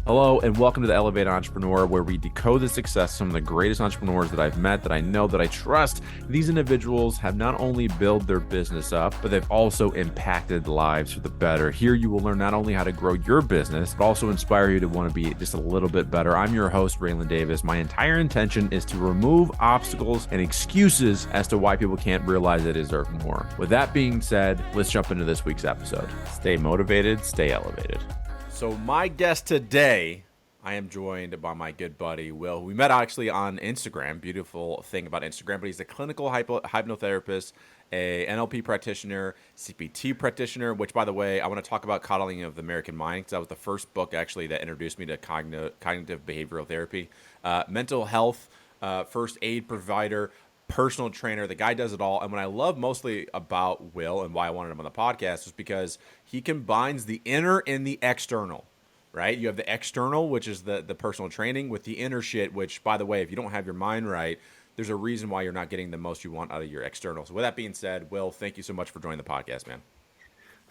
Hello, and welcome to the Elevate Entrepreneur, where we decode the success of some of the greatest entrepreneurs that I've met, that I know, that I trust. These individuals have not only built their business up, but they've also impacted lives for the better. Here you will learn not only how to grow your business, but also inspire you to want to be just a little bit better. I'm your host, Raylan Davis. My entire intention is to remove obstacles and excuses as to why people can't realize they deserve more. With that being said, let's jump into this week's episode. Stay motivated, stay elevated. So my guest today, I am joined by my good buddy, Will. We met actually on Instagram. Beautiful thing about Instagram, but he's a clinical hypnotherapist, a NLP practitioner, CPT practitioner, which, by the way, I want to talk about Coddling of the American Mind, because that was the first book actually that introduced me to cognitive behavioral therapy, mental health, first aid provider, personal trainer. The guy does it all. And what I love mostly about Will and why I wanted him on the podcast is because he combines the inner and the external, right? You have the external, which is the personal training, with the inner shit, which, by the way, if you don't have your mind right, there's a reason why you're not getting the most you want out of your external. So with that being said, Will, thank you so much for joining the podcast, man.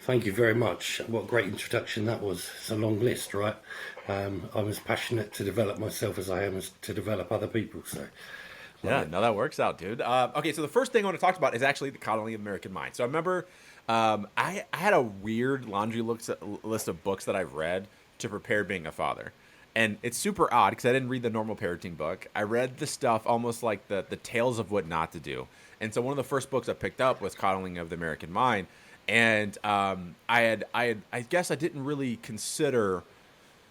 Thank you very much. What a great introduction that was. It's a long list, right? I'm as passionate to develop myself as I am to develop other people. So. Yeah, no, that works out, dude. Okay, so the first thing I want to talk about is actually the coddling of the American mind. So I remember I had a weird laundry list of books that I've read to prepare being a father. And it's super odd because I didn't read the normal parenting book. I read the stuff almost like the tales of what not to do. And so one of the first books I picked up was Coddling of the American Mind. And I guess I didn't really consider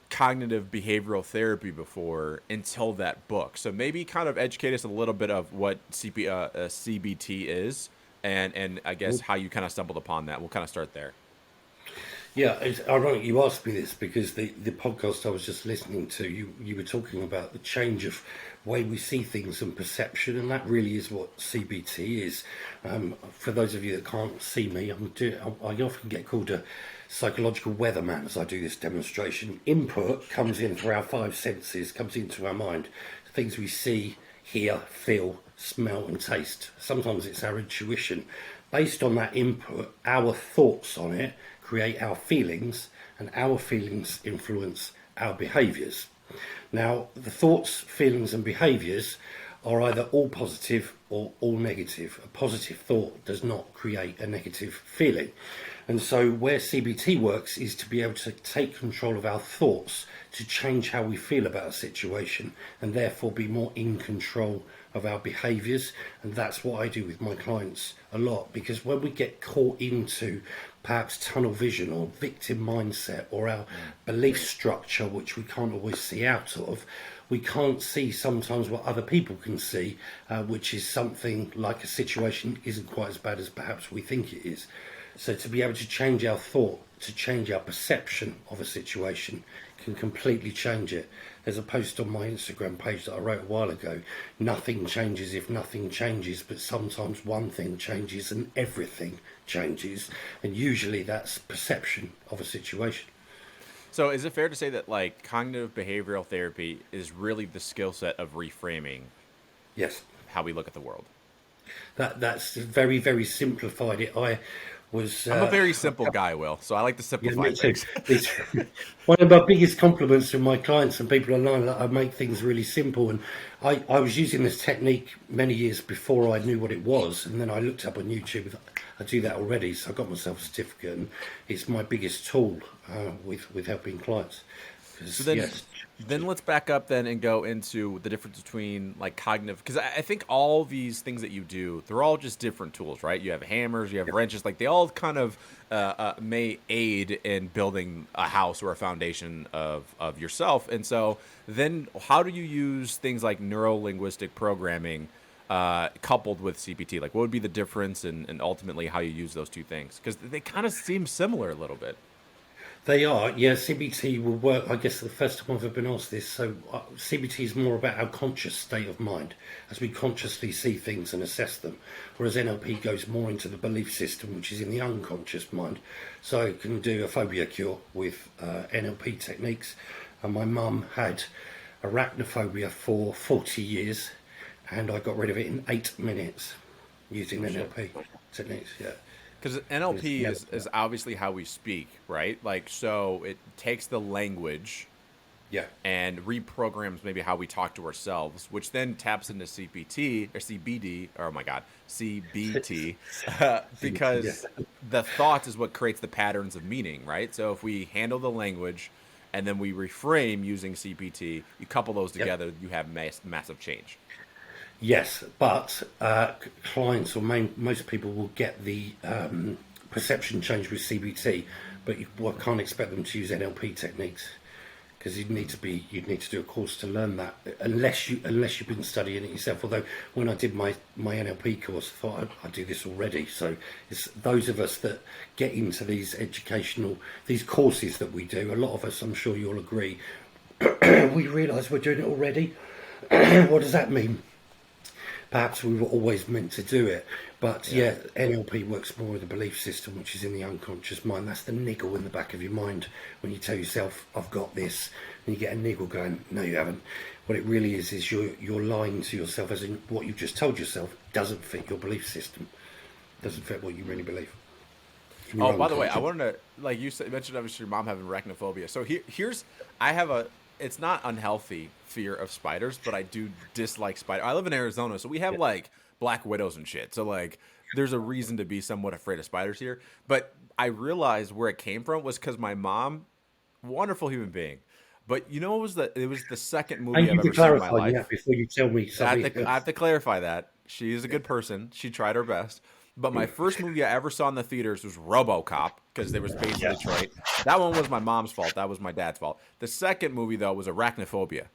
cognitive behavioral therapy before until that book. So maybe kind of educate us a little bit of what CBT is and I guess how you kind of stumbled upon that. We'll kind of start there. Yeah, it's ironic you asked me this because the podcast I was just listening to, you were talking about the change of way we see things and perception, and that really is what CBT is. For those of you that can't see me, I often get called a psychological weatherman as I do this demonstration. Input comes in through our five senses, comes into our mind. Things we see, hear, feel, smell and taste. Sometimes it's our intuition. Based on that input, our thoughts on it create our feelings, and our feelings influence our behaviours. Now, the thoughts, feelings and behaviours are either all positive or all negative. A positive thought does not create a negative feeling. And so where CBT works is to be able to take control of our thoughts to change how we feel about a situation and therefore be more in control of our behaviours. And that's what I do with my clients a lot, because when we get caught into perhaps tunnel vision or victim mindset or our belief structure, which we can't always see out of, we can't see sometimes what other people can see, which is something like a situation isn't quite as bad as perhaps we think it is. So to be able to change our thought, to change our perception of a situation can completely change it. There's a post on my Instagram page that I wrote a while ago. Nothing changes if nothing changes, but sometimes one thing changes and everything changes. And usually that's perception of a situation. So is it fair to say that like cognitive behavioral therapy is really the skill set of reframing? Yes. How we look at the world? That's very, very simplified it. I'm a very simple guy, Will, so I like to simplify things. One of my biggest compliments from my clients and people online that I make things really simple. And I was using this technique many years before I knew what it was. And then I looked up on YouTube. I do that already, so I got myself a certificate. And it's my biggest tool with helping clients. So then let's back up then and go into the difference between like cognitive, because I think all these things that you do, they're all just different tools, right? You have hammers, you have wrenches, like they all kind of may aid in building a house or a foundation of yourself. And so then how do you use things like neurolinguistic programming coupled with CPT? Like what would be the difference and ultimately how you use those two things? Because they kind of seem similar a little bit. They are, yeah. CBT will work. I guess the first time I've ever been asked this. So CBT is more about our conscious state of mind as we consciously see things and assess them, whereas NLP goes more into the belief system, which is in the unconscious mind. So I can do a phobia cure with NLP techniques. And my mum had arachnophobia for 40 years, and I got rid of it in 8 minutes using NLP techniques. Yeah. Because NLP is obviously how we speak, right? Like, so it takes the language Yeah. and reprograms maybe how we talk to ourselves, which then taps into CPT or CBD, or oh my God, CBT, Yeah. because the thought is what creates the patterns of meaning, right? So if we handle the language and then we reframe using CPT, you couple those Yep. together, you have massive change. Yes, but clients or most people will get the perception change with CBT, but I can't expect them to use NLP techniques because you'd need to do a course to learn that unless you've been studying it yourself. Although when I did my NLP course, I thought I do this already. So it's those of us that get into these these courses that we do. A lot of us, I'm sure you'll agree, we realise we're doing it already. What does that mean? Perhaps we were always meant to do it. But yeah, NLP works more with the belief system, which is in the unconscious mind. That's the niggle in the back of your mind when you tell yourself, I've got this, and you get a niggle going, no, you haven't. What it really is you're lying to yourself, as in what you've just told yourself doesn't fit your belief system, doesn't fit what you really believe. Oh, by the way, I wanted to, like you mentioned, obviously your mom having arachnophobia. So I have it's not unhealthy fear of spiders, but I do dislike spiders. I live in Arizona, so we have like black widows and shit. So like, there's a reason to be somewhat afraid of spiders here. But I realized where it came from was because my mom, wonderful human being, but you know, it was the second movie I've ever seen in my life. That before you tell me something. I have to clarify that she is a good person. She tried her best. But my first movie I ever saw in the theaters was RoboCop because they was based in Detroit. That one was my mom's fault. That was my dad's fault. The second movie though was Arachnophobia.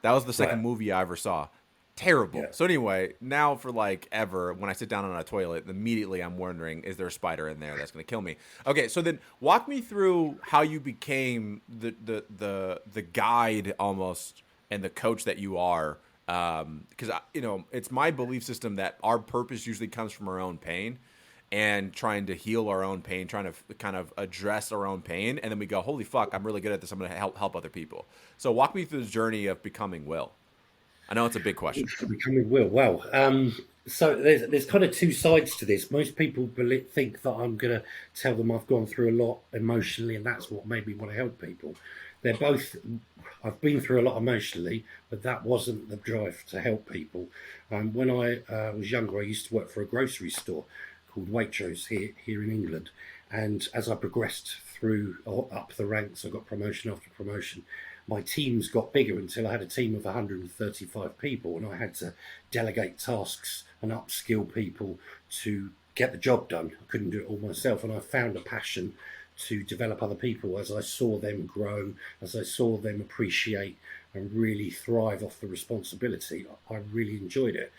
That was the second movie I ever saw. Terrible. Yeah. So anyway, now for like ever, when I sit down on a toilet, immediately I'm wondering, is there a spider in there that's going to kill me? Okay, so then walk me through how you became the guide almost and the coach that you are. Because it's my belief system that our purpose usually comes from our own pain and trying to heal our own pain, trying to kind of address our own pain, and then we go, holy fuck, I'm really good at this. I'm going to help other people. So walk me through the journey of becoming Will. I know it's a big question. Becoming Will. Well, so there's kind of two sides to this. Most people think that I'm going to tell them I've gone through a lot emotionally, and that's what made me want to help people. They're both. I've been through a lot emotionally, but that wasn't the drive to help people. When I was younger, I used to work for a grocery store called Waitrose here in England, and as I progressed through or up the ranks, I got promotion after promotion. My teams got bigger until I had a team of 135 people, and I had to delegate tasks and upskill people to get the job done. I couldn't do it all myself, and I found a passion to develop other people as I saw them grow, as I saw them appreciate and really thrive off the responsibility. I really enjoyed it.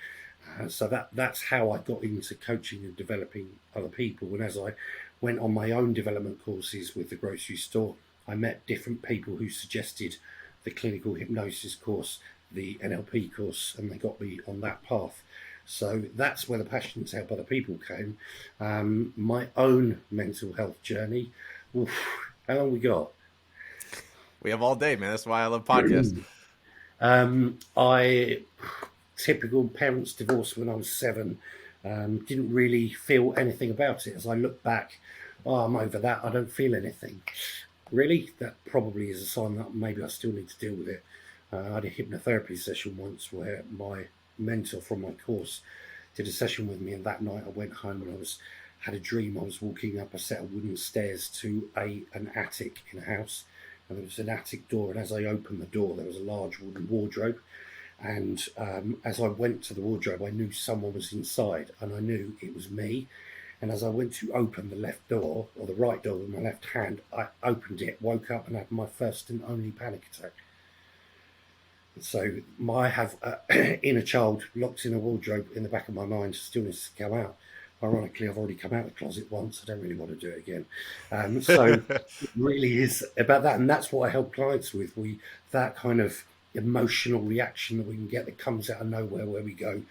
So that's how I got into coaching and developing other people. And as I went on my own development courses with the grocery store, I met different people who suggested the clinical hypnosis course, the NLP course, and they got me on that path. So that's where the passion to help other people came. My own mental health journey. Oof, how long we got? We have all day, man. That's why I love podcasts. I typical parents divorced when I was 7. Didn't really feel anything about it. As I look back, I'm over that. I don't feel anything. Really, that probably is a sign that maybe I still need to deal with it. I had a hypnotherapy session once where my mentor from my course did a session with me, and that night I went home and had a dream. I was walking up a set of wooden stairs to an attic in a house, and there was an attic door, and as I opened the door there was a large wooden wardrobe, and as I went to the wardrobe I knew someone was inside, and I knew it was me. And as I went to open the left door, or the right door with my left hand, I opened it, woke up and had my first and only panic attack. So I have an inner child locked in a wardrobe in the back of my mind, still needs to come out. Ironically, I've already come out of the closet once. I don't really want to do it again. So it really is about that. And that's what I help clients with. That kind of emotional reaction that we can get that comes out of nowhere where we go,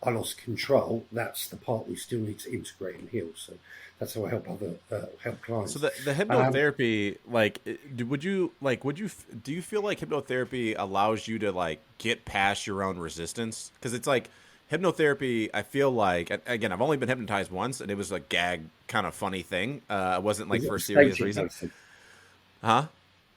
I lost control. That's the part we still need to integrate and heal. So that's how I help help clients. So the hypnotherapy, do you feel like hypnotherapy allows you to like get past your own resistance? Because it's like hypnotherapy, I feel like, again, I've only been hypnotized once, and it was a gag kind of funny thing. It wasn't like for a serious reason. Huh?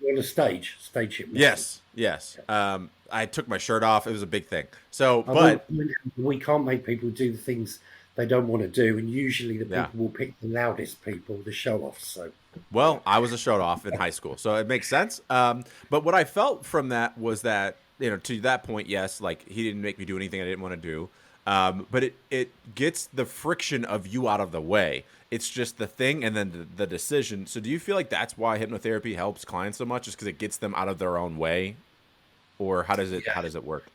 You're on a stage hypnosis. Yes, yes. I took my shirt off. It was a big thing. So, I will, but we can't make people do the things they don't want to do, and usually the yeah. people will pick the loudest people, the show offs. So, Well, I was a show off in high school, so it makes sense. But what I felt from that was that, to that point, yes, like he didn't make me do anything I didn't want to do. But it gets the friction of you out of the way. It's just the thing and then the decision. So do you feel like that's why hypnotherapy helps clients so much, is because it gets them out of their own way? Or how does it work?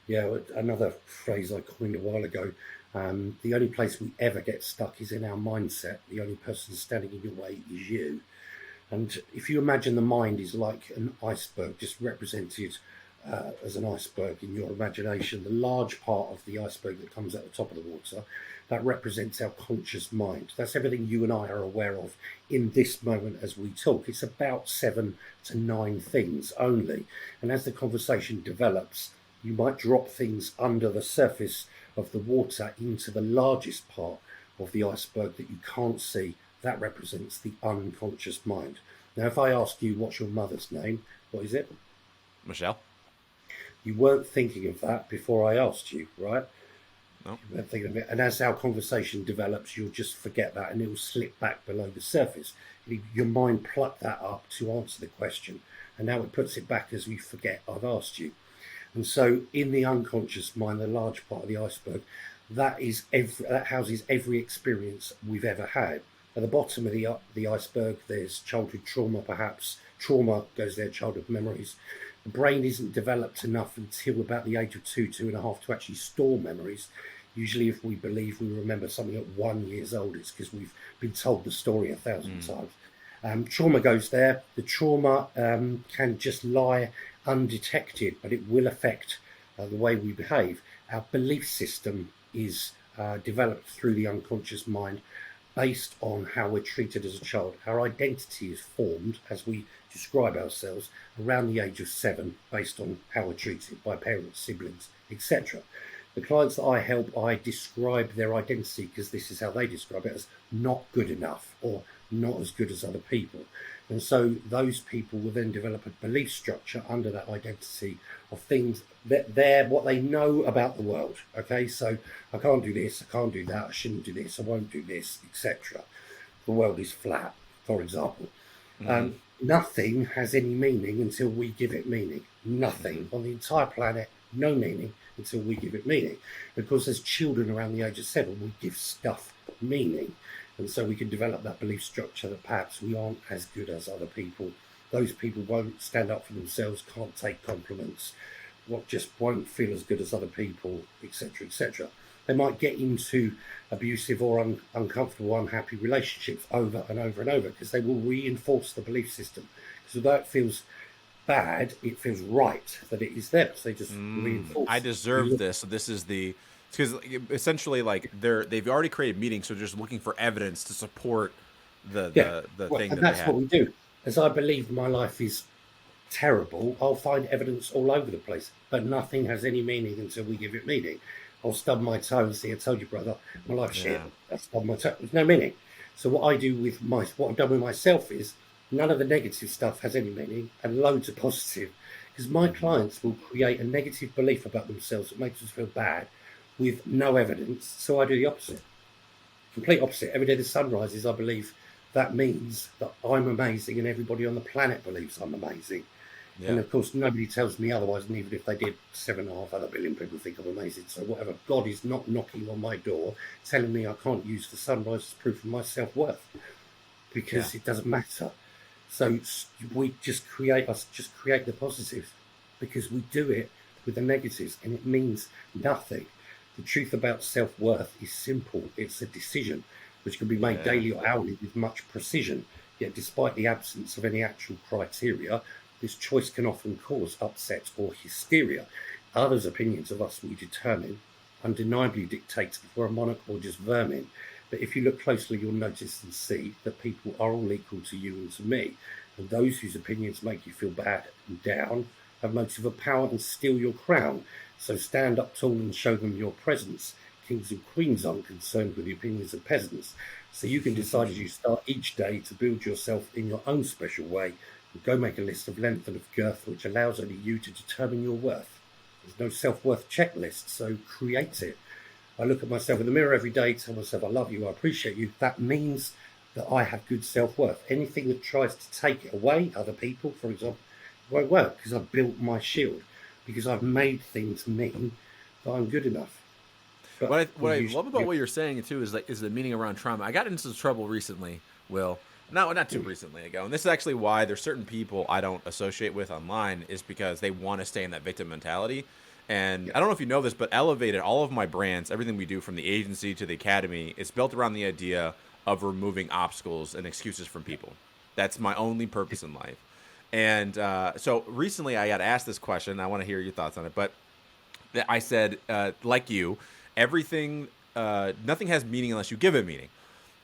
yeah, another phrase I coined a while ago. The only place we ever get stuck is in our mindset. The only person standing in your way is you. And if you imagine the mind is like an iceberg, just represented as an iceberg in your imagination, the large part of the iceberg that comes at the top of the water, that represents our conscious mind. That's everything you and I are aware of in this moment as we talk. It's about 7 to 9 things only. And as the conversation develops, you might drop things under the surface of the water into the largest part of the iceberg that you can't see. That represents the unconscious mind. Now, if I ask you, what's your mother's name? What is it? Michelle? You weren't thinking of that before I asked you, right? No. You weren't thinking of it. And as our conversation develops, you'll just forget that and it will slip back below the surface. Your mind plucked that up to answer the question. And now it puts it back as we forget I've asked you. And so in the unconscious mind, the large part of the iceberg, that houses every experience we've ever had. At the bottom of the iceberg, there's childhood trauma, perhaps. Trauma goes there, childhood memories. The brain isn't developed enough until about the age of 2.5 to actually store memories. Usually, if we believe we remember something at 1 year old, it's because we've been told the story 1,000 times. Trauma goes there. The trauma can just lie undetected, but it will affect the way we behave. Our belief system is developed through the unconscious mind based on how we're treated as a child. Our identity is formed as we describe ourselves around the age of 7 based on how we're treated by parents, siblings, etc. The clients that I help, I describe their identity because this is how they describe it, as not good enough or not as good as other people. And so those people will then develop a belief structure under that identity of things that they're what they know about the world. Okay, so I can't do this, I can't do that, I shouldn't do this, I won't do this, etc. The world is flat, for example. Nothing has any meaning until we give it meaning. Nothing on the entire planet, no meaning until we give it meaning. Because as children around the age of 7, we give stuff meaning. And so we can develop that belief structure that perhaps we aren't as good as other people. Those people won't stand up for themselves, can't take compliments, just won't feel as good as other people, etc., etc. They might get into abusive or uncomfortable, unhappy relationships over and over and over because they will reinforce the belief system. Because although it feels bad, it feels right that it is them. So they just reinforce. I deserve this. So this is because essentially like they've already created meetings, so they're just looking for evidence to support the thing that that's they what had. we do. As I believe my life is terrible, I'll find evidence all over the place, but nothing has any meaning until we give it meaning. I'll stub my toe and say, I told you, brother, my life's shit. I stubbed my toe. There's no meaning. So what I do with what I've done with myself is none of the negative stuff has any meaning and loads of positive. Because my clients will create a negative belief about themselves that makes us feel bad with no evidence. So I do the opposite. Complete opposite. Every day the sun rises, I believe that means that I'm amazing and everybody on the planet believes I'm amazing. Yeah. And of course, nobody tells me otherwise, and even if they did, 7.5 other billion people think I'm amazing. So whatever, God is not knocking on my door telling me I can't use the sunrise as proof of my self-worth because it doesn't matter. So we just create the positives because we do it with the negatives and it means nothing. The truth about self-worth is simple. It's a decision which can be made daily or hourly with much precision. Yet despite the absence of any actual criteria, this choice can often cause upset or hysteria. Others' opinions of us we determine undeniably dictates if we're a monarch or just vermin. But if you look closely, you'll notice and see that people are all equal to you and to me. And those whose opinions make you feel bad and down have motive of power and steal your crown. So stand up tall and show them your presence. Kings and queens aren't concerned with the opinions of peasants. So you can decide as you start each day to build yourself in your own special way, Go make a list of length and of girth, which allows only you to determine your worth. There's no self-worth checklist, so create it. I look at myself in the mirror every day, tell myself I love you, I appreciate you. That means that I have good self-worth. Anything that tries to take it away, other people, for example, won't work, because I've built my shield, because I've made things mean that I'm good enough. But What I love about what you're saying too is the meaning around trauma. I got into trouble recently, Will. Not too recently ago, and this is actually why there's certain people I don't associate with online, is because they want to stay in that victim mentality. And I don't know if you know this, but Elevated, all of my brands, everything we do from the agency to the academy, is built around the idea of removing obstacles and excuses from people. That's my only purpose in life. And so recently I got asked this question. I want to hear your thoughts on it. But I said, like you, everything, nothing has meaning unless you give it meaning.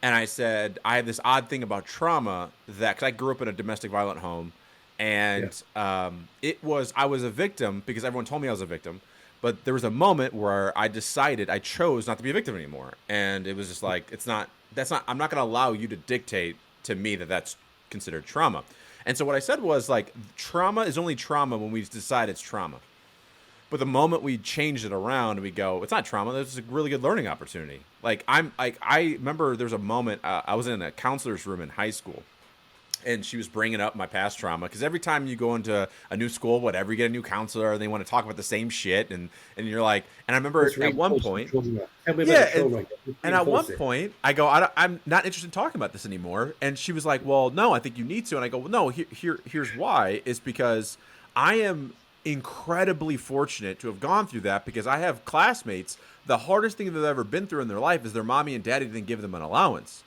And I said, I have this odd thing about trauma that, because I grew up in a domestic violent home, and I was a victim because everyone told me I was a victim. But there was a moment where I chose not to be a victim anymore. And it was just like, I'm not going to allow you to dictate to me that that's considered trauma. And so what I said was, like, trauma is only trauma when we decide it's trauma. But the moment we change it around, we go, it's not trauma. This is a really good learning opportunity. I remember there was a moment, I was in a counselor's room in high school, and she was bringing up my past trauma. Because every time you go into a new school, whatever, you get a new counselor, and they want to talk about the same shit. And you're like, and I remember at one point, and at one point, I go, I'm not interested in talking about this anymore. And she was like, well, no, I think you need to. And I go, well, no, here's why. It's because I am incredibly fortunate to have gone through that, because I have classmates, the hardest thing they've ever been through in their life is their mommy and daddy didn't give them an allowance.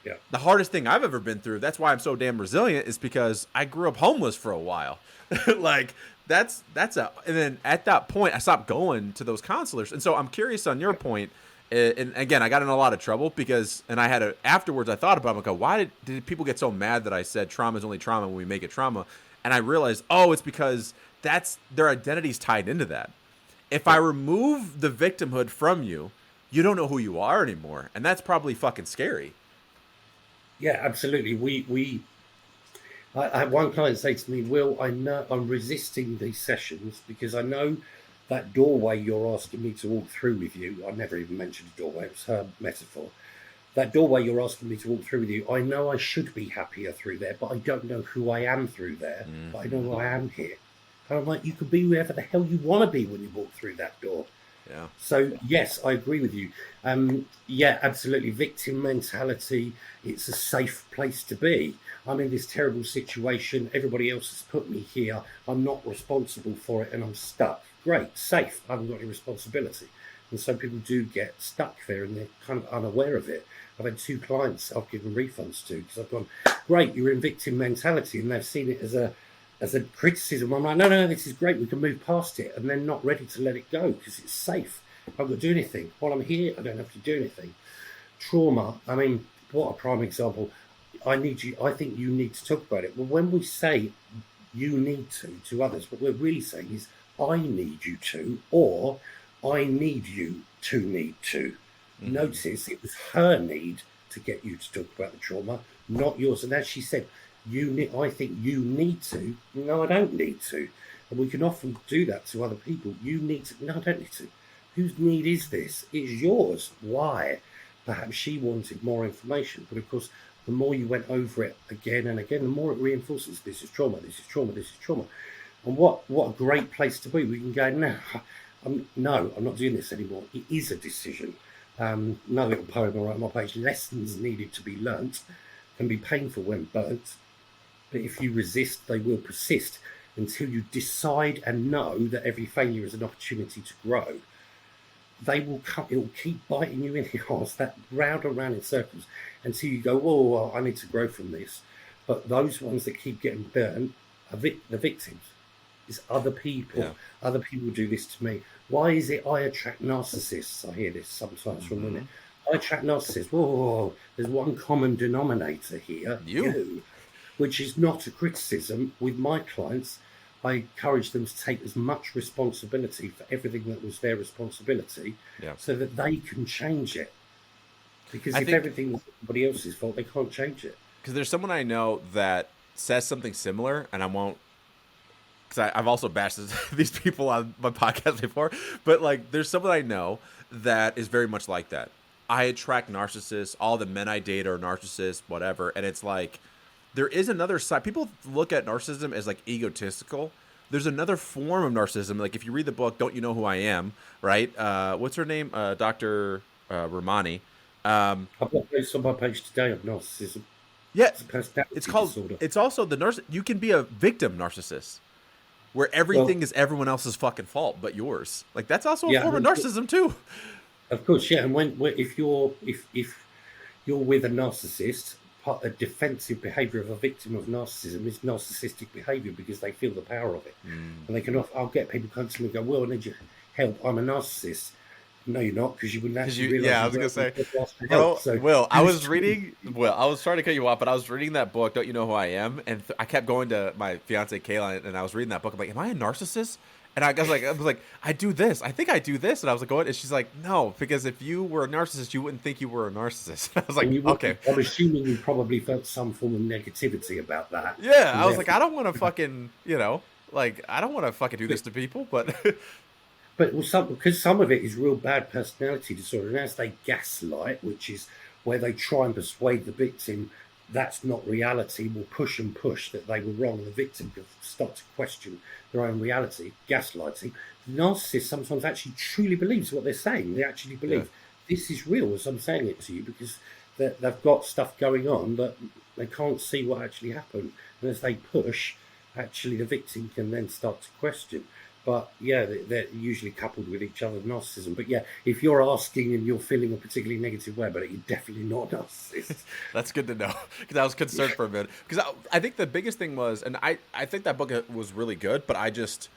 Yeah. The hardest thing I've ever been through, that's why I'm so damn resilient, is because I grew up homeless for a while. And then at that point I stopped going to those counselors. And so I'm curious on your point. And again, I got in a lot of trouble afterwards I thought about it. I go, why did people get so mad that I said trauma is only trauma when we make it trauma? And I realized, it's because that's their identity's tied into that. If I remove the victimhood from you, you don't know who you are anymore. And that's probably fucking scary. Yeah, absolutely. I had one client say to me, Will, I know I'm resisting these sessions because I know that doorway you're asking me to walk through with you. I never even mentioned a doorway, it was her metaphor. That doorway you're asking me to walk through with you, I know I should be happier through there, but I don't know who I am through there. But I know who I am here. And I'm like, you can be whoever the hell you want to be when you walk through that door. Yeah. So, yes, I agree with you. Yeah, absolutely. Victim mentality, it's a safe place to be. I'm in this terrible situation. Everybody else has put me here. I'm not responsible for it and I'm stuck. Great, safe. I haven't got any responsibility. And so people do get stuck there and they're kind of unaware of it. I've had 2 clients I've given refunds to because I've gone, great, you're in victim mentality, and they've seen it as a criticism. I'm like, no, this is great, we can move past it, and they're not ready to let it go because it's safe. I haven't got to do anything. While I'm here, I don't have to do anything. Trauma, I mean, what a prime example. I think you need to talk about it. Well, when we say you need to others, what we're really saying is I need you to, or I need you to need to. Notice it was her need to get you to talk about the trauma, not yours. And as she said, I think you need to. No, I don't need to. And we can often do that to other people. You need to. No, I don't need to. Whose need is this? It's yours. Why? Perhaps she wanted more information. But of course, the more you went over it again and again, the more it reinforces this is trauma, this is trauma, this is trauma. And what a great place to be. We can go, no, I'm not doing this anymore. It is a decision. No little poem I write on my page. Lessons needed to be learnt can be painful when burnt. But if you resist, they will persist until you decide and know that every failure is an opportunity to grow. They will come, it will keep biting you in the arse, that round and round in circles, until you go, oh, well, I need to grow from this. But those ones that keep getting burnt are the victims. It's other people. Yeah. Other people do this to me. Why is it I attract narcissists? I hear this sometimes from women. I attract narcissists. Whoa, there's one common denominator here. You. Which is not a criticism. With my clients, I encourage them to take as much responsibility for everything that was their responsibility, so that they can change it. Because if everything was somebody else's fault, they can't change it. Because there's someone I know that says something similar, and I won't, because I've also bashed these people on my podcast before, but like there's someone I know that is very much like that. I attract narcissists. All the men I date are narcissists, whatever. And it's like there is another side. People look at narcissism as like egotistical. There's another form of narcissism. Like if you read the book, Don't You Know Who I Am, right? What's her name? Dr. Ramani. I've got this on my page today of narcissism. Yeah, It's a personality it's called. disorder. It's also the You can be a victim narcissist, where everything is everyone else's fucking fault but yours. Like that's also a form of narcissism too. Of course, yeah. And when if you're with a narcissist, a defensive behaviour of a victim of narcissism is narcissistic behaviour because they feel the power of it, and they can. I'll get people constantly go, "Well, I need your help. I'm a narcissist." No, you're not, because you wouldn't actually realize. Yeah, I was gonna say, bro, so, Will, I was reading. Well, I was trying to cut you off, but I was reading that book. Don't You Know Who I Am? And I kept going to my fiance Kayla, and I was reading that book. I'm like, am I a narcissist? And I was like, I do this. I think I do this. And I was like, what? And she's like, no, because if you were a narcissist, you wouldn't think you were a narcissist. I was like, okay. I'm assuming you probably felt some form of negativity about that. Yeah, I was like, I don't want to fucking, I don't want to fucking do this to people, but. But because some of it is real bad personality disorder, and as they gaslight, which is where they try and persuade the victim that's not reality, will push and push that they were wrong. The victim can start to question their own reality, gaslighting. The narcissist sometimes actually truly believes what they're saying. They actually believe this is real as I'm saying it to you, because they've got stuff going on that they can't see what actually happened. And as they push, actually the victim can then start to question. But yeah, they're usually coupled with each other, narcissism. But yeah, if you're asking and you're feeling a particularly negative way about it, you're definitely not a narcissist. That's good to know, because I was concerned for a minute. Because I think the biggest thing was, and I think that book was really good, but I just,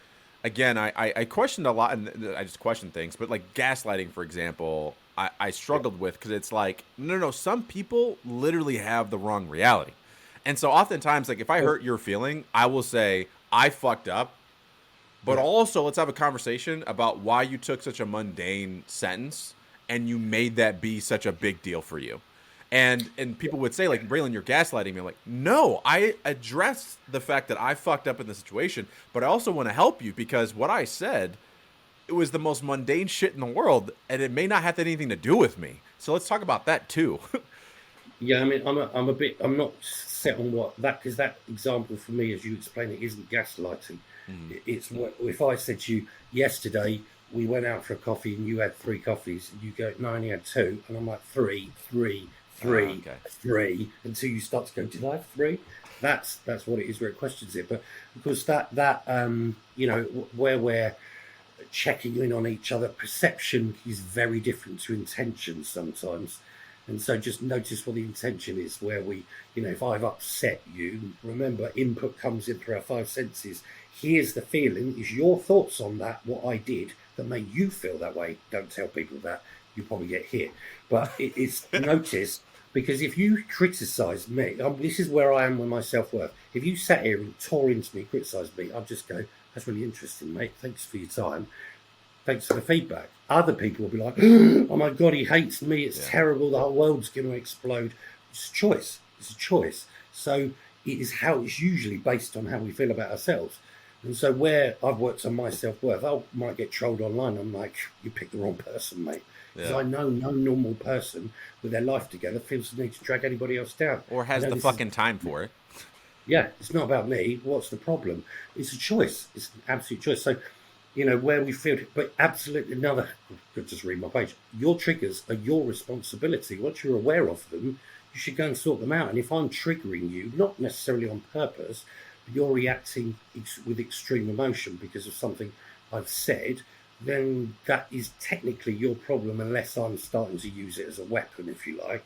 again, I questioned a lot, and I just questioned things. But like gaslighting, for example, I struggled with, because it's like, no, some people literally have the wrong reality. And so oftentimes, like if I hurt your feeling, I will say, I fucked up. But also, let's have a conversation about why you took such a mundane sentence and you made that be such a big deal for you. And people would say, like, Braylon, you're gaslighting me. I'm like, no, I addressed the fact that I fucked up in the situation, but I also want to help you, because what I said, it was the most mundane shit in the world, and it may not have anything to do with me. So let's talk about that too. Yeah, I mean, I'm not set on what that, because that example for me, as you explain it, isn't gaslighting. It's what, if I said to you yesterday, we went out for a coffee and you had 3 coffees, and you go, no, I only had 2, and I'm like, 3, until you start to go, did I have 3? That's what it is, where it questions it. But of course, that where we're checking in on each other, perception is very different to intention sometimes. And so just notice what the intention is, where we, if I've upset you, remember, input comes in through our 5 senses. Here's the feeling, is your thoughts on that, what I did, that made you feel that way. Don't tell people that, you probably get hit. But it's notice, because if you criticise me, this is where I am with my self-worth. If you sat here and tore into me, criticised me, I'd just go, that's really interesting, mate. Thanks for your time. Thanks for the feedback. Other people will be like, oh my God, he hates me. It's terrible. The whole world's going to explode. It's a choice. It's a choice. So it is how it's usually based on how we feel about ourselves. And so where I've worked on my self-worth, I might get trolled online. I'm like, you picked the wrong person, mate. Because I know no normal person with their life together feels the need to drag anybody else down. Or has the fucking time for it. Yeah, it's not about me. What's the problem? It's a choice. It's an absolute choice. So, where we feel, but absolutely another, could just read my page. Your triggers are your responsibility. Once you're aware of them, you should go and sort them out. And if I'm triggering you, not necessarily on purpose, but you're reacting with extreme emotion because of something I've said, then that is technically your problem, unless I'm starting to use it as a weapon, if you like.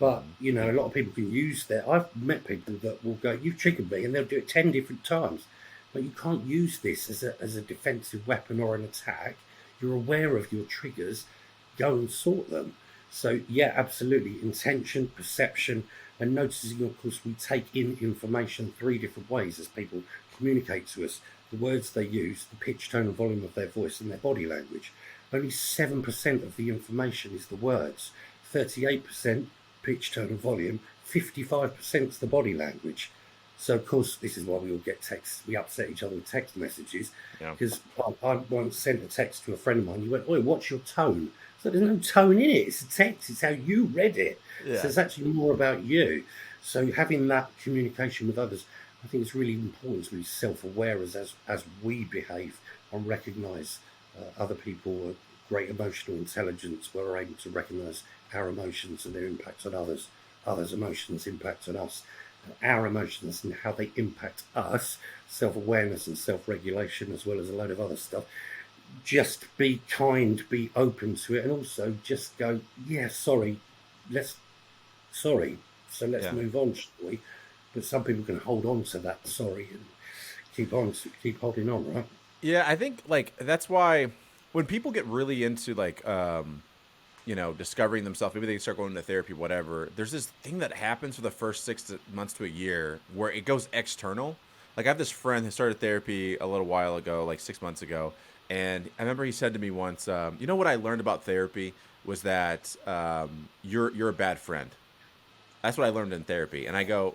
But, a lot of people can use that. I've met people that will go, you've triggered me, and they'll do it 10 different times. But you can't use this as a defensive weapon or an attack. You're aware of your triggers. Go and sort them. So, yeah, absolutely. Intention, perception, and noticing, of course, we take in information 3 different ways as people communicate to us. The words they use, the pitch, tone, and volume of their voice, and their body language. Only 7% of the information is the words. 38% pitch, tone, and volume. 55% is the body language. So of course, this is why we all get texts. We upset each other with text messages. Because I once sent a text to a friend of mine. He went, "Oi, what's your tone?" So there's no tone in it. It's a text. It's how you read it. So it's actually more about you. So having that communication with others, I think it's really important to be self-aware as we behave and recognise other people with great emotional intelligence. We're able to recognise our emotions and their impacts on others. Others' emotions impact on us. Our emotions and how they impact us, self-awareness and self-regulation, as well as a load of other stuff. Just be kind, be open to it, and also just go, yeah, sorry, sorry. So let's move on, shall we? But some people can hold on to that sorry and keep holding on, right? Yeah, I think like that's why when people get really into like discovering themselves, maybe they start going to therapy, whatever, there's this thing that happens for the first 6 months to a year where it goes external. Like I have this friend who started therapy a little while ago, like 6 months ago. And I remember he said to me once, you know what I learned about therapy was that you're a bad friend. That's what I learned in therapy. And I go,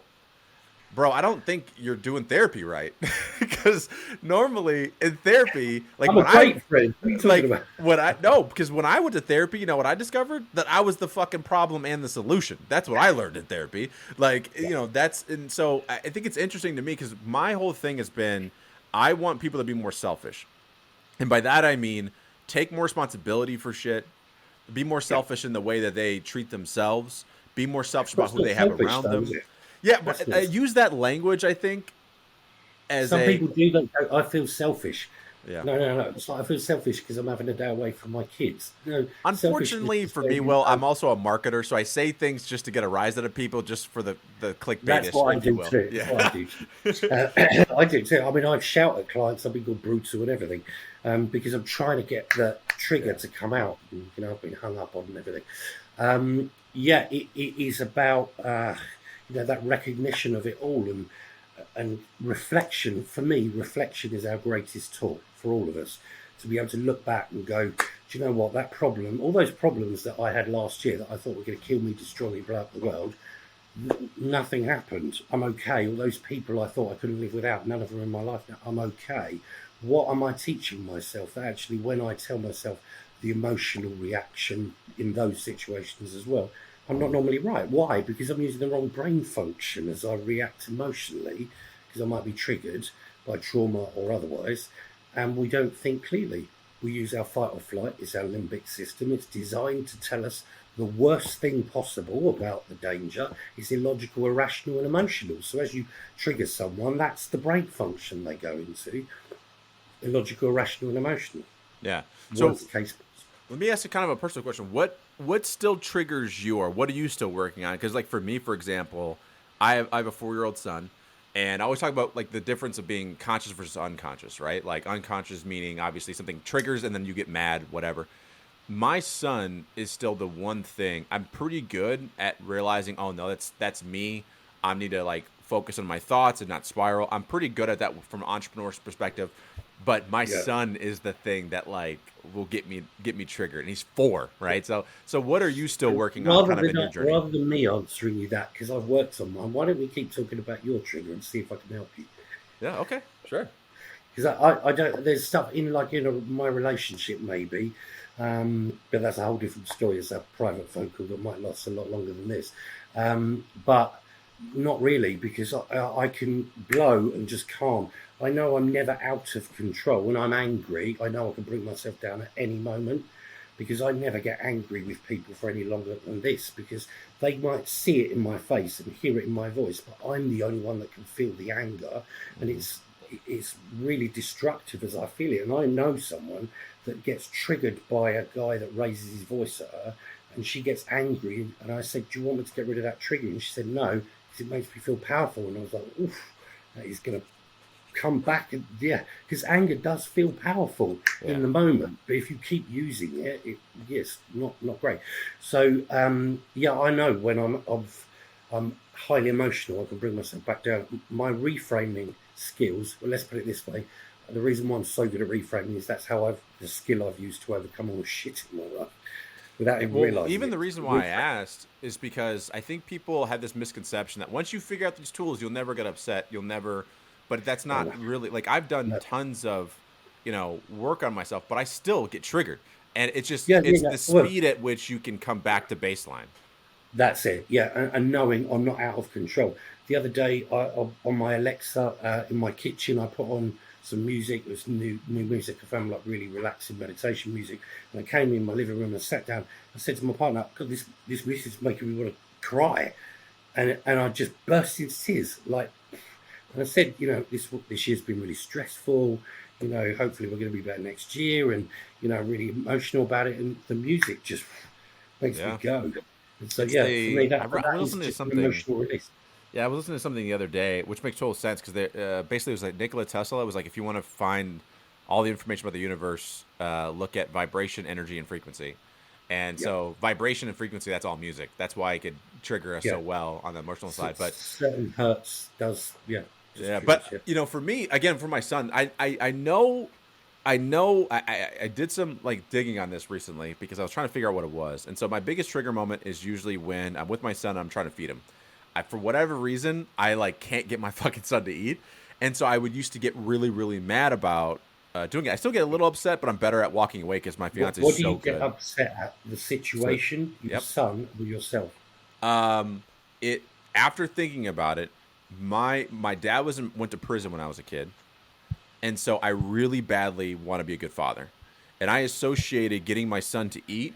bro, I don't think you're doing therapy right. Because normally in therapy, like I'm a great friend. What are you talking about? Because when I went to therapy, you know what I discovered? That I was the fucking problem and the solution. That's what I learned in therapy. Like, and so I think it's interesting to me because my whole thing has been, I want people to be more selfish. And by that, I mean, take more responsibility for shit, be more selfish in the way that they treat themselves, be more selfish about who they have around them. Yeah, but I use that language, I think, as some people do that. I feel selfish. Yeah. No. It's like I feel selfish because I'm having a day away from my kids. No. Unfortunately for me, Will, I'm also a marketer, so I say things just to get a rise out of people, just for the clickbait. That's what I do too. Yeah. That's what I do. I do too. I mean, I shout at clients. I've been called brutal and everything, because I'm trying to get the trigger to come out. I've been hung up on and everything. It is about that recognition of it all and reflection. For me, reflection is our greatest tool for all of us, to be able to look back and go, do you know what, that problem, all those problems that I had last year that I thought were going to kill me, destroy me, blow up the world, nothing happened. I'm okay. All those people I thought I couldn't live without, none of them in my life now. I'm okay. What am I teaching myself? That actually, when I tell myself the emotional reaction in those situations as well, I'm not normally right. Why? Because I'm using the wrong brain function as I react emotionally, because I might be triggered by trauma or otherwise, and we don't think clearly. We use our fight or flight. It's our limbic system. It's designed to tell us the worst thing possible about the danger. It's illogical, irrational, and emotional. So as you trigger someone, that's the brain function they go into. Illogical, irrational, and emotional. Yeah. So case. Let me ask you kind of a personal question. What still triggers you, or what are you still working on? Because like for me, for example, I have a 4-year-old son, and I always talk about like the difference of being conscious versus unconscious, right? Like unconscious meaning obviously something triggers and then you get mad, whatever. My son is still the one thing I'm pretty good at realizing, oh no, that's me. I need to like focus on my thoughts and not spiral. I'm pretty good at that from an entrepreneur's perspective. But my son is the thing that like will get me triggered, and he's 4, right? So what are you still working on kind of in your journey? Rather than me answering you that, because I've worked on mine, why don't we keep talking about your trigger and see if I can help you? Yeah, okay, sure. Because I don't. There's stuff in my relationship maybe, but that's a whole different story. It's a private phone call that might last a lot longer than this, but not really, because I can blow and just calm. I know I'm never out of control. When I'm angry, I know I can bring myself down at any moment, because I never get angry with people for any longer than this, because they might see it in my face and hear it in my voice, but I'm the only one that can feel the anger, and it's really destructive as I feel it. And I know someone that gets triggered by a guy that raises his voice at her, and she gets angry, and I said, do you want me to get rid of that trigger? And she said, no, because it makes me feel powerful. And I was like, oof, that is going to come back. And because anger does feel powerful in the moment, but if you keep using it, yes, not great. So I know when I'm highly emotional, I can bring myself back down. My reframing skills, well, let's put it this way, the reason why I'm so good at reframing is that's the skill I've used to overcome all the shit in my life. without even Well, realizing even it. the reason why I asked is because I think people have this misconception that once you figure out these tools, you'll never get upset. You'll never, but that's Oh, not no, really like I've done no. tons of, work on myself, but I still get triggered. And Yeah, yeah, it's yeah. the Well, speed at which you can come back to baseline. that's it. Yeah, and knowing I'm not out of control. The other day, on my Alexa in my kitchen, I put on some music. It was new music. I found like really relaxing meditation music. And I came in my living room and sat down. I said to my partner, "God, this music is making me want to cry," and I just burst into tears. Like, and I said, this year's been really stressful. Hopefully we're going to be better next year, and really emotional about it. And the music just makes me Yeah. go. And so, It's yeah, for me, I that was is listening to just an something. emotional release. Yeah, I was listening to something the other day, which makes total sense because basically it was like Nikola Tesla. It was like if you want to find all the information about the universe, look at vibration, energy, and frequency. And Yeah, so vibration and frequency, that's all music. That's why it could trigger us yeah. so well on the emotional side. But Certain hertz does, yeah, just yeah, triggers, but yeah. for me, again, for my son, I did some like digging on this recently because I was trying to figure out what it was. And so my biggest trigger moment is usually when I'm with my son, I'm trying to feed him. For whatever reason, I like can't get my fucking son to eat. And so I would used to get really, really mad about doing it. I still get a little upset, but I'm better at walking away because my fiance is What do so you get good. upset at? The So, situation, your yep. son, or yourself? It After thinking about it, my dad went to prison when I was a kid. And so I really badly want to be a good father. And I associated getting my son to eat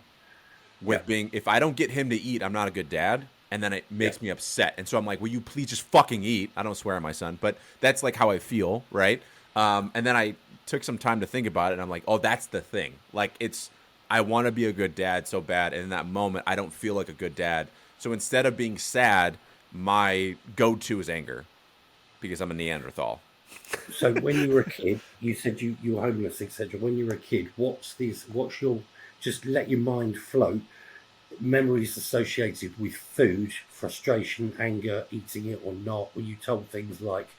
Yeah, with being, if I don't get him to eat, I'm not a good dad. And then it yeah. makes me upset. And so I'm like, will you please just fucking eat? I don't swear at my son, but that's like how I feel, right? And then I took some time to think about it and I'm like, oh, that's the thing. Like I want to be a good dad so bad. And in that moment, I don't feel like a good dad. So instead of being sad, my go-to is anger because I'm a Neanderthal. So when you were a kid, you said you were homeless, etc. When you were a kid, what's your, just let your mind float, memories associated with food, frustration, anger, eating it or not? Were you told things like,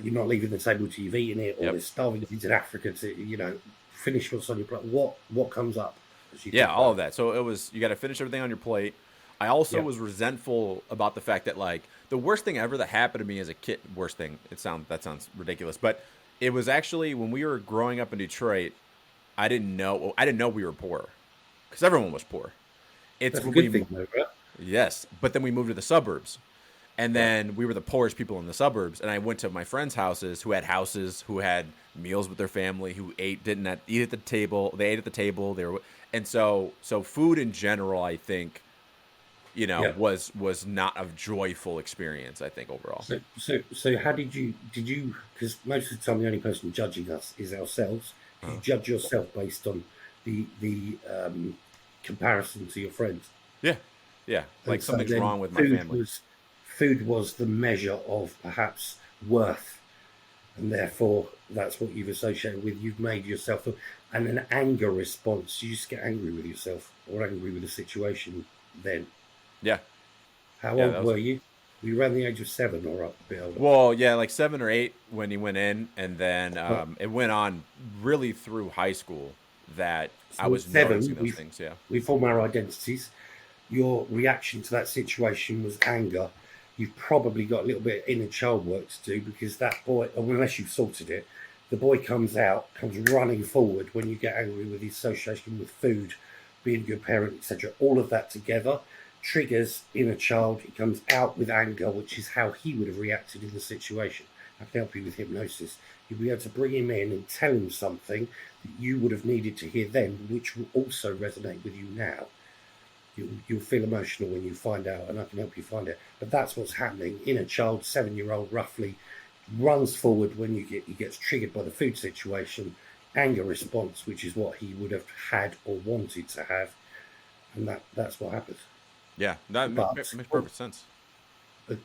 you're not leaving the table till you've eaten it, or Yep. there's starving kids in Africa to, finish what's on your plate? What comes up as you Yeah, think all about of it? that. So it was you got to finish everything on your plate. I also Yeah, was resentful about the fact that like the worst thing ever that happened to me as a kid. Worst thing. That sounds ridiculous, but it was actually when we were growing up in Detroit. I didn't know we were poor because everyone was poor. It's that's a when good thing, though, right? yes, but then we moved to the suburbs. And Right. then we were the poorest people in the suburbs. And I went to my friends' houses, who had meals with their family, who didn't eat at the table. They ate at the table. And so food in general, I think, Yeah. was not a joyful experience. I think overall. So how did you? Because most of the time, the only person judging us is ourselves. Did you Uh, judge yourself based on the comparison to your friends? yeah, yeah. And Like so something's then wrong with my family. food was the measure of perhaps worth, and therefore that's what you've associated with. You've made yourself and an anger response. You just get angry with yourself or angry with the situation. Then, Yeah, how yeah. old That was were you? Were you around the age of 7 or up a bit older? well, yeah, like 7 or 8 when he went in, and then Well, it went on really through high school that I so at was noticing 7, those things. Yeah. we form our identities. Your reaction to that situation was anger. You've probably got a little bit of inner child work to do, because that boy, unless you've sorted it, the boy comes running forward when you get angry with the association with food, being a good parent, etc. All of that together triggers inner child. He comes out with anger, which is how he would have reacted in the situation. I can help you with hypnosis. You'll be able to bring him in and tell him something that you would have needed to hear then, which will also resonate with you now. You'll feel emotional when you find out, and I can help you find it. But that's what's happening. Inner child, 7-year-old roughly, runs forward when he gets triggered by the food situation, anger response, which is what he would have had or wanted to have, and that's what happens. Yeah, that But makes perfect sense.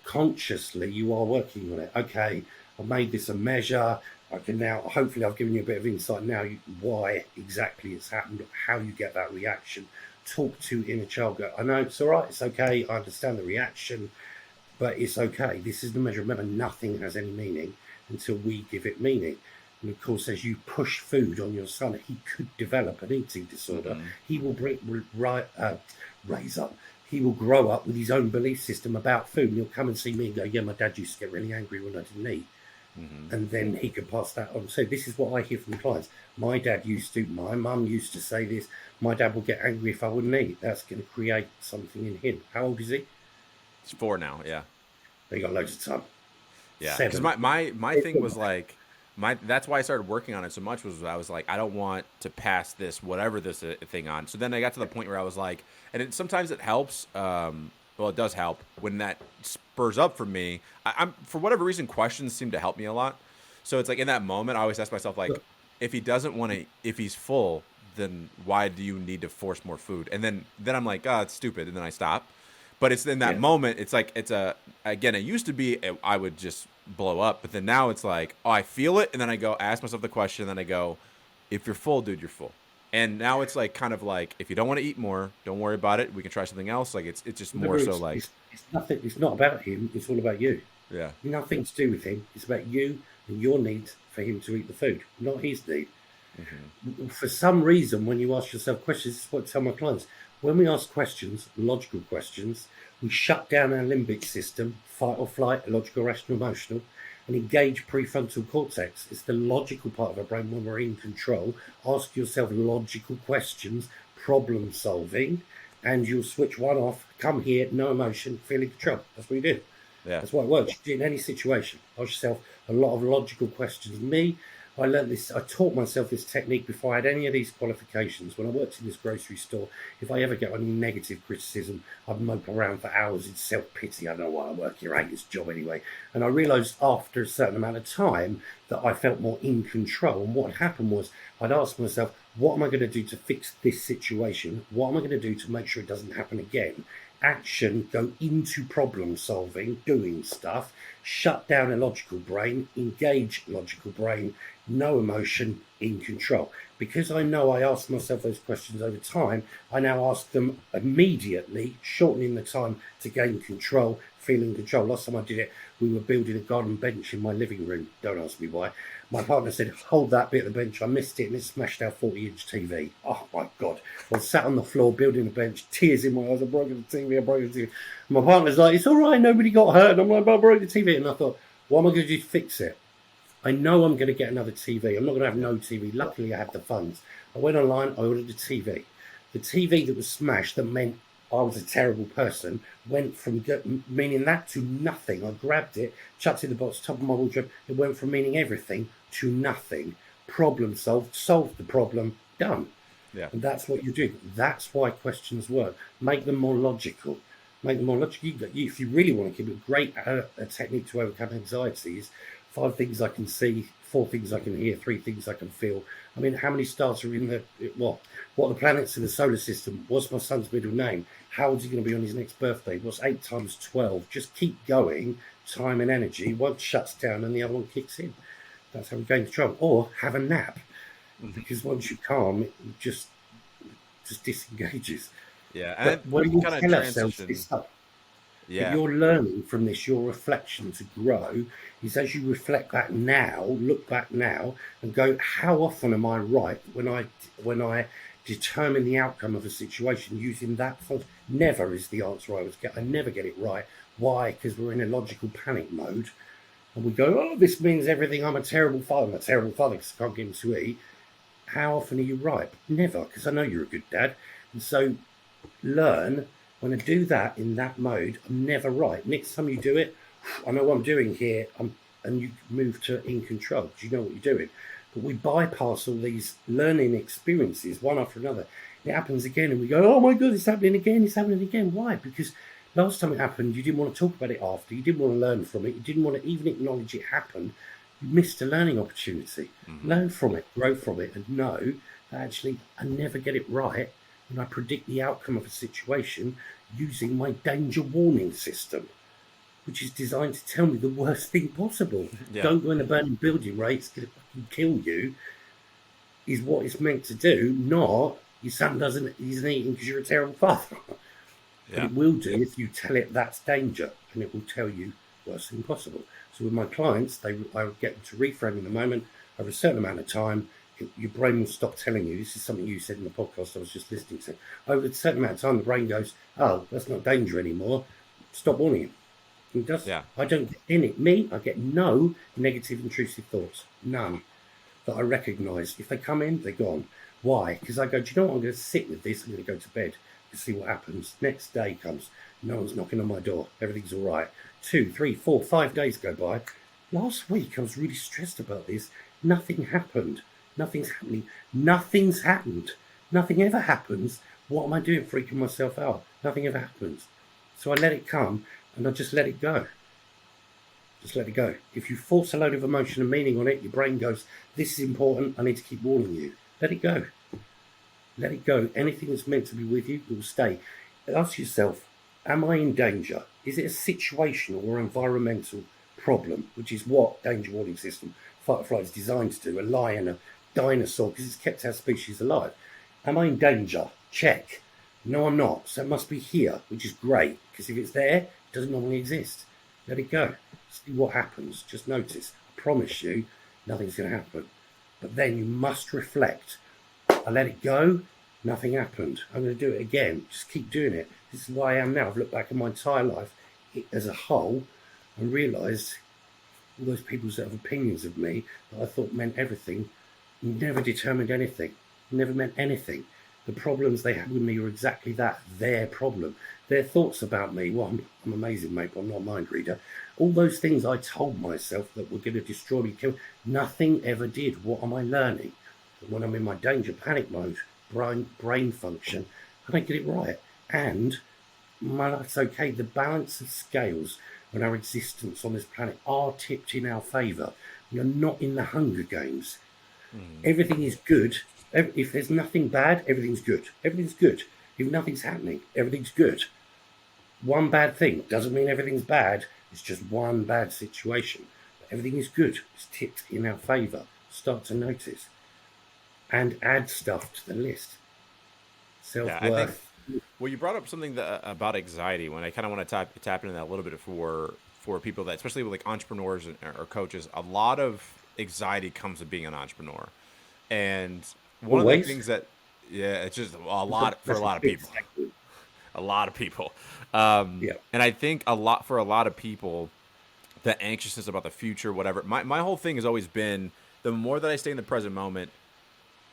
consciously, you are working on it. Okay, I've made this a measure. I can now, hopefully, I've given you a bit of insight now why exactly it's happened, how you get that reaction. Talk to inner child. Go, I know it's all right. It's okay. I understand the reaction, but it's okay. This is the measure. Remember, nothing has any meaning until we give it meaning. And of course, as you push food on your son, he could develop an eating disorder. He will raise up. He will grow up with his own belief system about food. And he'll come and see me and go, yeah, my dad used to get really angry when I didn't eat. And then he could pass that on. So this is what I hear from clients. My dad used to, my mum used to say this. My dad will get angry if I wouldn't eat. That's going to create something in him. How old is he? It's 4 now. Yeah. They got loads of time. Yeah. Because my thing was like, that's why I started working on it so much was I was like, I don't want to pass this, whatever this thing on. So then I got to the point where I was like, and sometimes it helps. Well, it does help when that spurs up for me. I'm for whatever reason, questions seem to help me a lot. So it's like in that moment, I always ask myself, like, if he doesn't want to, if he's full, then why do you need to force more food? And then I'm like, oh, it's stupid. And then I stop. But it's in that moment, it's like, again, it used to be, I would just blow up. But then now it's like, oh, I feel it. And then I go ask myself the question. And then I go, if you're full, dude, you're full. And now it's like, kind of like, if you don't want to eat more, don't worry about it. We can try something else. Like it's just more so like. It's nothing. It's not about him. It's all about you. Yeah. Nothing to do with him. It's about you and your need for him to eat the food, not his need. For some reason, when you ask yourself questions, this is what I tell my clients. When we ask questions, logical questions, we shut down our limbic system, fight or flight, logical, rational, emotional, and engage prefrontal cortex. It's the logical part of our brain when we're in control. Ask yourself logical questions, problem solving, and you'll switch one off. Come here, no emotion, feel in control. That's what you do. Yeah. That's what it works. In any situation, ask yourself a lot of logical questions. I learned this. I taught myself this technique before I had any of these qualifications. When I worked in this grocery store, if I ever get any negative criticism, I'd mope around for hours in self-pity. I don't know why I work here. I hate this job anyway. And I realised after a certain amount of time that I felt more in control. And what happened was I'd ask myself, what am I going to do to fix this situation? What am I going to do to make sure it doesn't happen again? Action, go into problem solving, doing stuff, shut down a logical brain, engage logical brain, no emotion, in control. Because I know I ask myself those questions over time, I now ask them immediately, shortening the time to gain control, feel in control. Last time I did it, we were building a garden bench in my living room. Don't ask me why. My partner said, hold that bit of the bench. I missed it and it smashed our 40-inch TV. Oh, my God. I was sat on the floor building a bench, tears in my eyes. I broke the TV. And my partner's like, it's all right. Nobody got hurt. And I'm like, but I broke the TV. And I thought, what am I going to do to fix it? I know I'm going to get another TV. I'm not going to have no TV. Luckily, I have the funds. I went online. I ordered a TV. The TV that was smashed, that meant I was a terrible person, went from meaning that to nothing. I grabbed it, chucked it in the box, top of my wardrobe. It went from meaning everything to nothing. Problem solved the problem, done. Yeah. And that's what you do. That's why questions work. Make them more logical. Make them more logical. If you really want to keep it great, a technique to overcome anxiety is 5 things I can see, 4 things I can hear, 3 things I can feel. I mean, how many stars are in what are the planets in the solar system? What's my son's middle name? How old's he going to be on his next birthday? What's 8 times 12? Just keep going, time and energy. One shuts down and the other one kicks in. That's how we gain control. Or have a nap, because once you calm, it just disengages. Yeah, and what do you tell ourselves this stuff? Yeah. But you're learning from this, your reflection to grow is as you reflect that now, look back now and go, how often am I right when I determine the outcome of a situation using that thought? Never is the answer I always get. I never get it right. Why? Because we're in a logical panic mode and we go, oh, this means everything. I'm a terrible father. I'm a terrible father because I can't get him to eat. How often are you right? Never, because I know you're a good dad. And so learn. When I do that in that mode, I'm never right. Next time you do it, I know what I'm doing here, and you move to in control because you know what you're doing. But we bypass all these learning experiences one after another. It happens again, and we go, oh my God, it's happening again, it's happening again. Why? Because last time it happened, you didn't want to talk about it after. You didn't want to learn from it. You didn't want to even acknowledge it happened. You missed a learning opportunity. Learn from it, grow from it, and know that actually I never get it right. And I predict the outcome of a situation using my danger warning system, which is designed to tell me the worst thing possible. Yeah. Don't go in a burning building, right? It's going to fucking kill you, is what it's meant to do, not your son isn't eating because you're a terrible father. Yeah. But it will do if you tell it that's danger, and it will tell you worst thing possible. So with my clients, I would get them to reframe in the moment. over a certain amount of time, your brain will stop telling you. This is something you said in the podcast I was just listening to. Over a certain amount of time, the brain goes, oh, that's not danger anymore. Stop warning him. It does. Yeah. I don't get in it. Me, I get no negative intrusive thoughts. None that I recognise. If they come in, they're gone. Why? Because I go, do you know what? I'm going to sit with this. I'm going to go to bed and see what happens. Next day comes. No one's knocking on my door. Everything's all right. 2, 3, 4, 5 days go by. Last week, I was really stressed about this. Nothing happened. Nothing's happening. Nothing's happened. Nothing ever happens. What am I doing freaking myself out? Nothing ever happens. So I let it come and I just let it go. Just let it go. If you force a load of emotion and meaning on it, your brain goes, this is important. I need to keep warning you. Let it go. Let it go. Anything that's meant to be with you will stay. Ask yourself, am I in danger? Is it a situational or environmental problem, which is what danger warning system fight or flight is designed to do, a lion, a dinosaur, because it's kept our species alive. Am I in danger? Check. No, I'm not. So it must be here, which is great, because if it's there, it doesn't normally exist. Let it go. See what happens. Just notice. I promise you, nothing's going to happen. But then you must reflect. I let it go. Nothing happened. I'm going to do it again. Just keep doing it. This is why I am now. I've looked back at my entire life as a whole and realised all those people that have opinions of me that I thought meant everything never determined anything. Never meant anything. The problems they had with me were exactly that. Their problem. Their thoughts about me. Well, I'm amazing, mate, but I'm not a mind reader. All those things I told myself that were going to destroy me, kill, nothing ever did. What am I learning? When I'm in my danger panic mode, brain function, I don't get it right. And my life's okay. The balance of scales and our existence on this planet are tipped in our favour. We are not in the Hunger Games. Everything is good. If there's nothing bad, everything's good. Everything's good. If nothing's happening, everything's good. One bad thing doesn't mean everything's bad. It's just one bad situation. But everything is good. It's tipped in our favour. Start to notice. And add stuff to the list. Self-worth. Yeah, I think, well, you brought up something about anxiety when I kind of want to tap into that a little bit for people that, especially with like entrepreneurs or coaches, a lot of anxiety comes with being an entrepreneur. And one of the things that, yeah, it's just a lot for a lot of people. A lot of people. And I think for a lot of people, the anxiousness about the future, whatever. My whole thing has always been, the more that I stay in the present moment,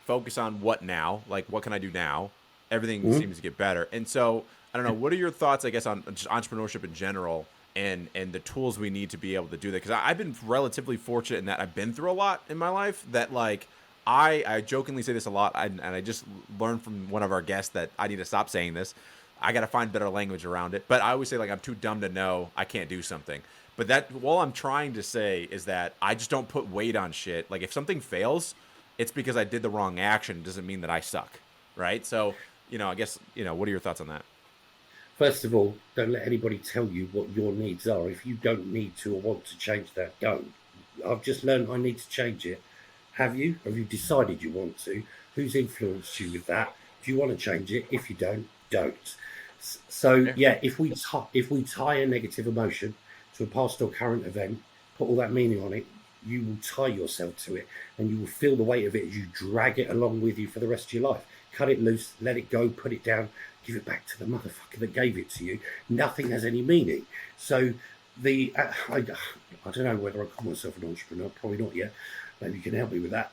focus on what now, like what can I do now? Everything seems to get better. And so, I don't know, what are your thoughts, I guess, on just entrepreneurship in general and the tools we need to be able to do that? Because I've been relatively fortunate in that I've been through a lot in my life that, like, I jokingly say this a lot, and I just learned from one of our guests that I need to stop saying this. I got to find better language around it. But I always say, like, I'm too dumb to know I can't do something. But that, all I'm trying to say is that I just don't put weight on shit. Like, if something fails, it's because I did the wrong action. It doesn't mean that I suck, right? So, I guess, what are your thoughts on that? First of all, don't let anybody tell you what your needs are. If you don't need to or want to change that, don't. I've just learned I need to change it. Have you? Have you decided you want to? Who's influenced you with that? Do you want to change it? If you don't, don't. So, if we tie a negative emotion to a past or current event, put all that meaning on it, you will tie yourself to it and you will feel the weight of it as you drag it along with you for the rest of your life. Cut it loose, let it go, put it down, give it back to the motherfucker that gave it to you. Nothing has any meaning. So I don't know whether I call myself an entrepreneur, probably not yet. Maybe you can help me with that.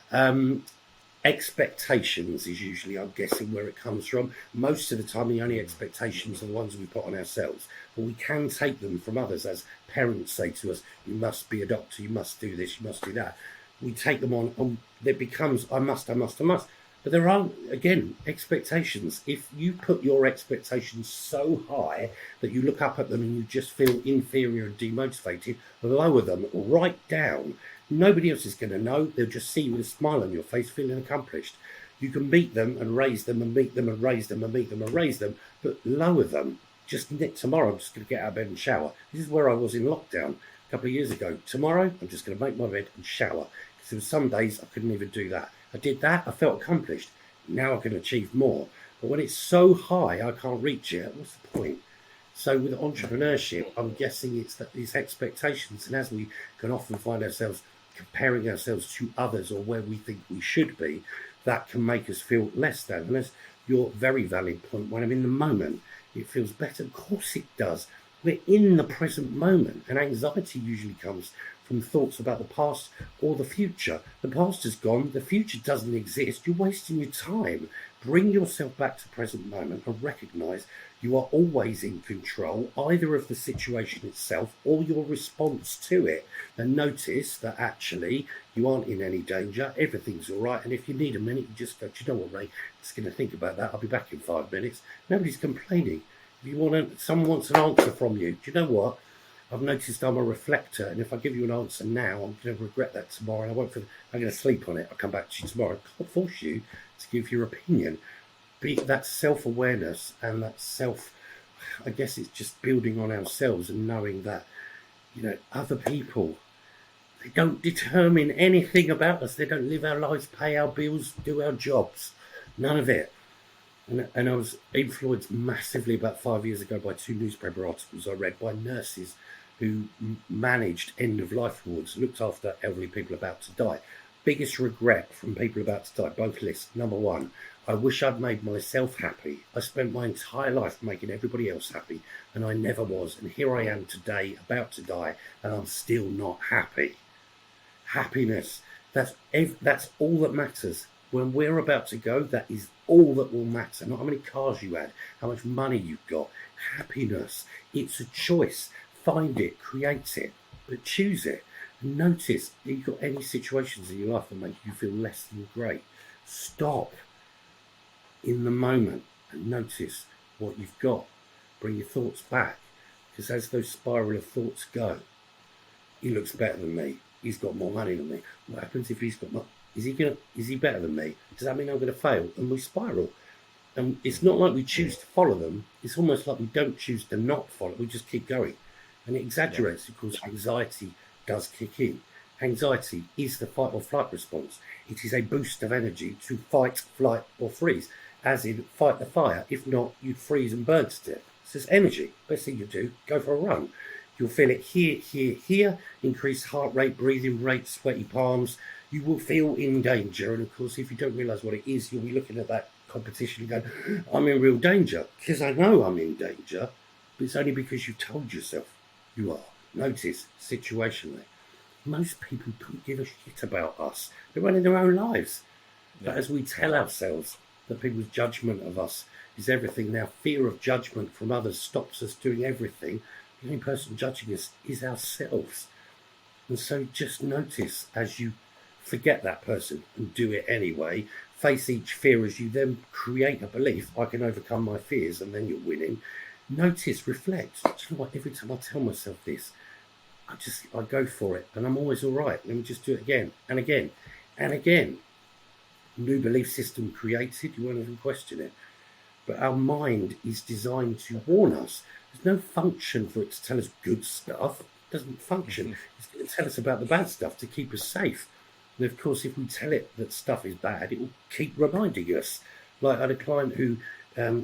Expectations is usually, I'm guessing, where it comes from. Most of the time, the only expectations are the ones we put on ourselves. But we can take them from others, as parents say to us, you must be a doctor, you must do this, you must do that. We take them on, and it becomes, I must. But there are, again, expectations. If you put your expectations so high that you look up at them and you just feel inferior and demotivated, lower them right down. Nobody else is going to know. They'll just see you with a smile on your face, feeling accomplished. You can meet them and raise them and meet them and raise them and meet them and raise them, but lower them. Just tomorrow, I'm just going to get out of bed and shower. This is where I was in lockdown a couple of years ago. Tomorrow, I'm just going to make my bed and shower. Because there were some days I couldn't even do that. I did that, I felt accomplished. Now I can achieve more. But when it's so high, I can't reach it. What's the point? So with entrepreneurship, I'm guessing it's that these expectations, and as we can often find ourselves comparing ourselves to others or where we think we should be, that can make us feel less than. And that's your very valid point. When I'm in the moment, it feels better. Of course it does. We're in the present moment, and anxiety usually comes from thoughts about the past or the future. The past is gone, the future doesn't exist, you're wasting your time. Bring yourself back to present moment and recognize you are always in control, either of the situation itself or your response to it. And notice that actually you aren't in any danger, everything's all right. And if you need a minute, you just go, do you know what, Ray, I'm just going to think about that. I'll be back in 5 minutes. Nobody's complaining. If you want someone wants an answer from you, do you know what? I've noticed I'm a reflector, and if I give you an answer now, I'm going to regret that tomorrow, and I'm going to sleep on it. I'll come back to you tomorrow. I can't force you to give your opinion. But that's self-awareness, and that's I guess it's just building on ourselves and knowing that, other people, they don't determine anything about us. They don't live our lives, pay our bills, do our jobs. None of it. And I was influenced massively about 5 years ago by 2 newspaper articles I read by nurses who managed end-of-life wards, looked after elderly people about to die. Biggest regret from people about to die, both lists. Number 1, I wish I'd made myself happy. I spent my entire life making everybody else happy, and I never was. And here I am today, about to die, and I'm still not happy. Happiness, that's all that matters. When we're about to go, that is all that will matter. Not how many cars you had, how much money you've got. Happiness, it's a choice. Find it, create it, but choose it. And notice if you've got any situations in your life that make you feel less than great. Stop in the moment and notice what you've got. Bring your thoughts back, because as those spiral of thoughts go, he looks better than me. He's got more money than me. What happens if he's got more? Is he better than me? Does that mean I'm going to fail? And we spiral. And it's not like we choose to follow them. It's almost like we don't choose to not follow. We just keep going. And it exaggerates because anxiety does kick in. Anxiety is the fight or flight response. It is a boost of energy to fight, flight, or freeze. As in, fight the fire. If not, you'd freeze and burn to death. So it's energy. Best thing you do, go for a run. You'll feel it here, here, here. Increased heart rate, breathing rate, sweaty palms. You will feel in danger. And of course, if you don't realise what it is, you'll be looking at that competition and going, I'm in real danger. Because I know I'm in danger. But it's only because you've told yourself you are. Notice, situationally. Most people don't give a shit about us. They're running their own lives. Yeah. But as we tell ourselves that people's judgment of us is everything, now fear of judgment from others stops us doing everything. The only person judging us is ourselves. And so just notice as you forget that person and do it anyway, face each fear as you then create a belief, I can overcome my fears, and then you're winning. Notice, reflect. Do you know what? Every time I tell myself this, I go for it, and I'm always all right. Let me just do it again and again and again. New belief system created, you won't even question it. But our mind is designed to warn us. There's no function for it to tell us good stuff. It doesn't function. It's going to tell us about the bad stuff to keep us safe. And of course, if we tell it that stuff is bad, it will keep reminding us. Like I had a client who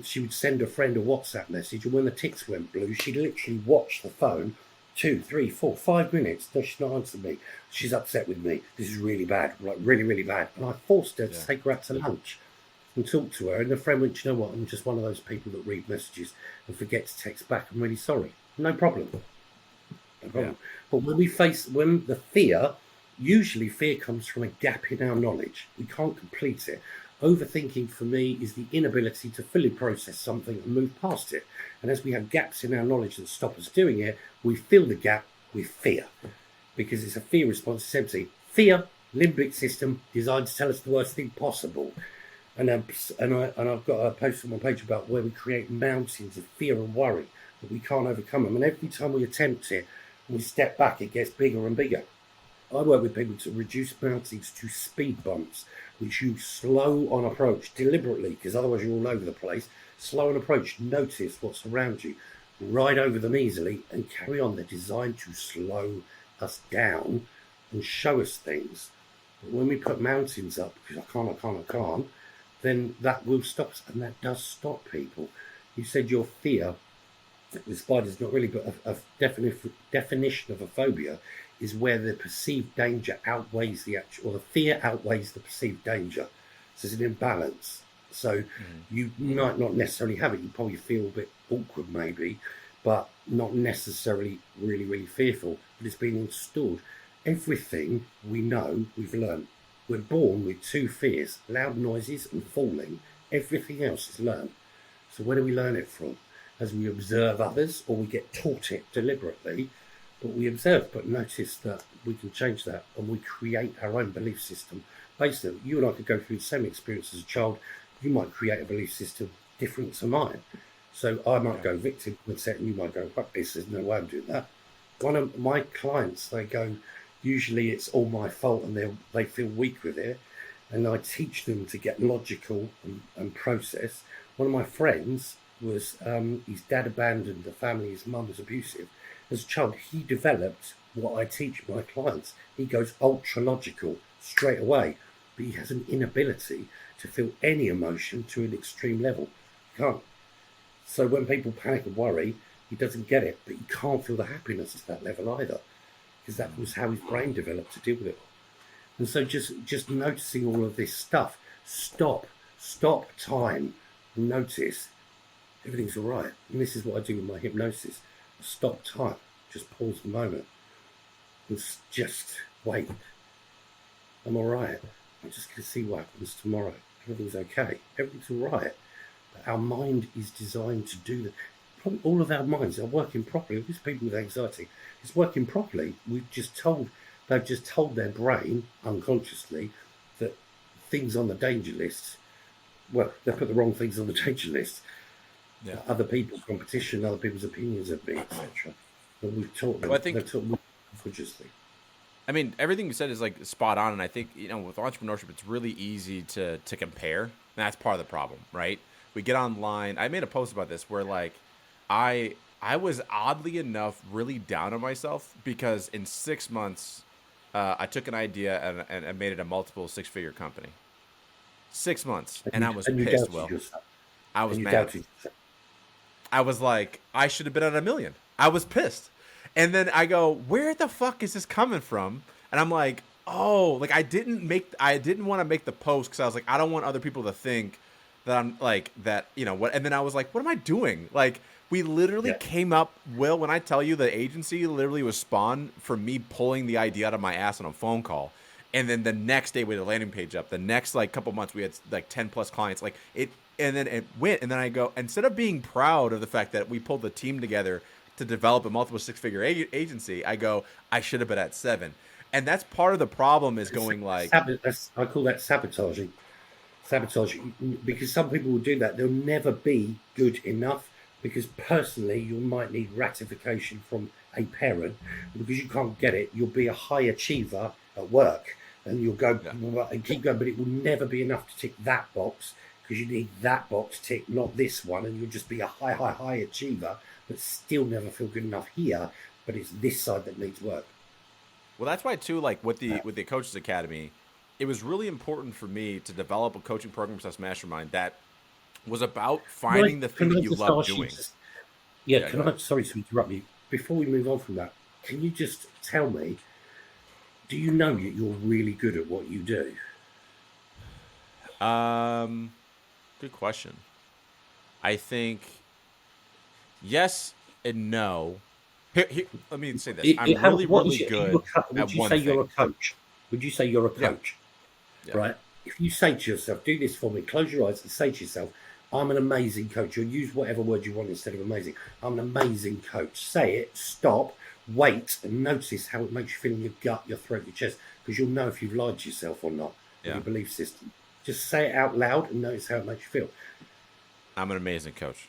she would send a friend a WhatsApp message, and when the ticks went blue, she'd literally watch the phone 2, 3, 4, 5 minutes. No, she's not answered me. She's upset with me. This is really bad, like really, really bad. And I forced her to take her out to lunch and talk to her. And the friend went, you know what, I'm just one of those people that read messages and forget to text back. I'm really sorry. No problem. No problem. Yeah. But when the fear, usually fear comes from a gap in our knowledge. We can't complete it. Overthinking for me is the inability to fully process something and move past it. And as we have gaps in our knowledge that stop us doing it, we fill the gap with fear. Because it's a fear response, it's empty. Fear, limbic system, designed to tell us the worst thing possible. And I've got a post on my page about where we create mountains of fear and worry that we can't overcome them. And every time we attempt it, we step back, it gets bigger and bigger. I work with people to reduce mountains to speed bumps, which you slow on approach deliberately, because otherwise you're all over the place. Slow on approach, notice what's around you, ride over them easily and carry on. They're designed to slow us down and show us things. But when we put mountains up, because I can't, then that will stop us, and that does stop people. You said your fear the spider's not really, but a definition of a phobia is where the perceived danger outweighs the actual, or the fear outweighs the perceived danger. So it's an imbalance. So you might not necessarily have it. You probably feel a bit awkward maybe, but not necessarily really, really fearful. But it's been installed. Everything we know, we've learned. We're born with two fears, loud noises and falling. Everything else is learned. So where do we learn it from? As we observe others, or we get taught it deliberately, but we observe. But notice that we can change that, and we create our own belief system based on it. You and I could go through the same experience as a child. You might create a belief system different to mine. So I might go victim mindset, and you might go, fuck this, there's no way I'm doing that. One of my clients, they go, usually it's all my fault, and they feel weak with it. And I teach them to get logical and process. One of my friends was, his dad abandoned the family, his mum was abusive. As a child, he developed what I teach my clients. He goes ultra logical straight away, but he has an inability to feel any emotion to an extreme level. He can't. So when people panic and worry, he doesn't get it, but he can't feel the happiness to that level either, because that was how his brain developed to deal with it. And so just noticing all of this stuff, stop time, notice everything's all right. And this is what I do with my hypnosis. I stop time, just pause the moment, and just wait. I'm all right. I'm just going to see what happens tomorrow. Everything's okay. Everything's all right. But our mind is designed to do that. Probably all of our minds are working properly. These people with anxiety, it's working properly. They've just told their brain unconsciously that things on the danger list, well, they put the wrong things on the danger list. Yeah. Other people's competition, other people's opinions of me, etc. But we've taught them. Well, I think they're taught unconsciously. I mean, everything you said is like spot on, and I think, you know, with entrepreneurship, it's really easy to compare, and that's part of the problem, right? We get online. I made a post about this where like I was oddly enough really down on myself because in 6 months I took an idea and I made it a multiple six-figure company. 6 months, and I was pissed. Will, I was mad. I was like, I should have been at 1 million. I was pissed. And then I go, where the fuck is this coming from? And I'm like, oh, like I didn't want to make the post because I was like, I don't want other people to think that I'm like that, you know what? And then I was like, what am I doing? Like we literally came up, Will, when I tell you the agency literally was spawned from me pulling the idea out of my ass on a phone call. And then the next day we had a landing page up. The next like couple months we had like 10 plus clients. Like it, and then it went. And then I go, instead of being proud of the fact that we pulled the team together to develop a multiple six-figure agency, I go, I should have been at 7. And that's part of the problem is going like... I call that sabotaging. Sabotaging. Because some people will do that. They'll never be good enough because personally you might need ratification from a parent. Because you can't get it, you'll be a high achiever at work. And you'll go and keep going, but it will never be enough to tick that box because you need that box ticked, not this one. And you'll just be a high achiever but still never feel good enough here, but it's this side that needs work. Well, that's why too, like with the Coaches Academy, it was really important for me to develop a coaching program / mastermind that was about finding the thing that you love doing. Sorry to interrupt you. Before we move on from that, can you just tell me, do you know that you're really good at what you do? Good question. I think yes and no. Here, let me say this. I'm really good Would you say you're a coach? Would you say you're a coach? Yeah. Right? If you say to yourself, do this for me, close your eyes and say to yourself, I'm an amazing coach. You'll use whatever word you want instead of amazing. I'm an amazing coach. Say it, stop, wait, and notice how it makes you feel in your gut, your throat, your chest, because you'll know if you've lied to yourself or not, your belief system. Just say it out loud and notice how it makes you feel. I'm an amazing coach.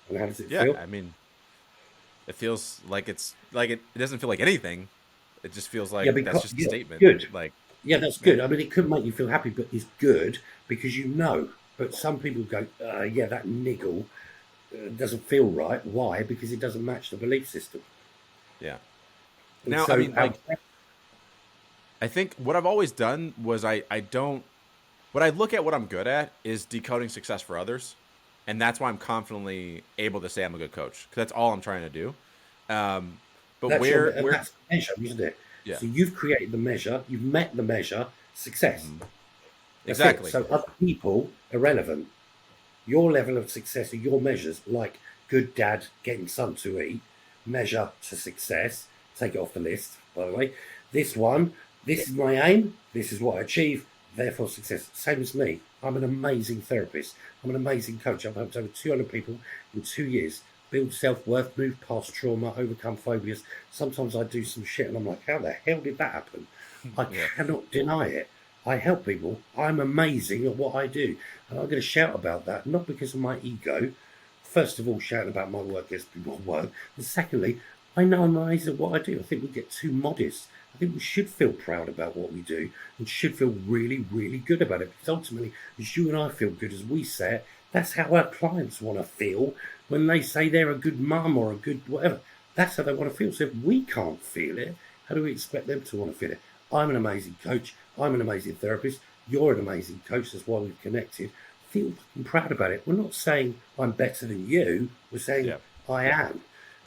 And how does it feel? I mean, it feels like it doesn't feel like anything. It just feels like that's just a statement. Good. Like, that's good. I mean, it could make you feel happy, but it's good because you know. But some people go, that niggle doesn't feel right. Why? Because it doesn't match the belief system. Yeah. And now, so, I mean, I think what I've always done was what I look at what I'm good at is decoding success for others. And that's why I'm confidently able to say I'm a good coach, because that's all I'm trying to do. But That's where that's the measure, isn't it? yeah, So you've created the measure, you've met the measure, success. mhm. That's it. Exactly. So other people, irrelevant. Your level of success are your measures, like good dad getting son to eat, measure to success. Take it off the list, by the way. This one, this is my aim, this is what I achieve, therefore success. Same as me. I'm an amazing therapist. I'm an amazing coach. I've helped over 200 people in 2 years build self-worth, move past trauma, overcome phobias. Sometimes I do some shit and I'm like, how the hell did that happen? I Yeah. cannot deny it. I help people. I'm amazing at what I do. And I'm going to shout about that, not because of my ego. First of all, shouting about my work gets people work. And secondly, I know I'm amazing at what I do. I think we get too modest. I think we should feel proud about what we do and should feel really, really good about it. Because ultimately, as you and I feel good, as we say it, that's how our clients want to feel when they say they're a good mum or a good whatever. That's how they want to feel. So if we can't feel it, how do we expect them to want to feel it? I'm an amazing coach. I'm an amazing therapist. You're an amazing coach. That's why we've connected. Feel fucking proud about it. We're not saying I'm better than you. We're saying Yeah. I am.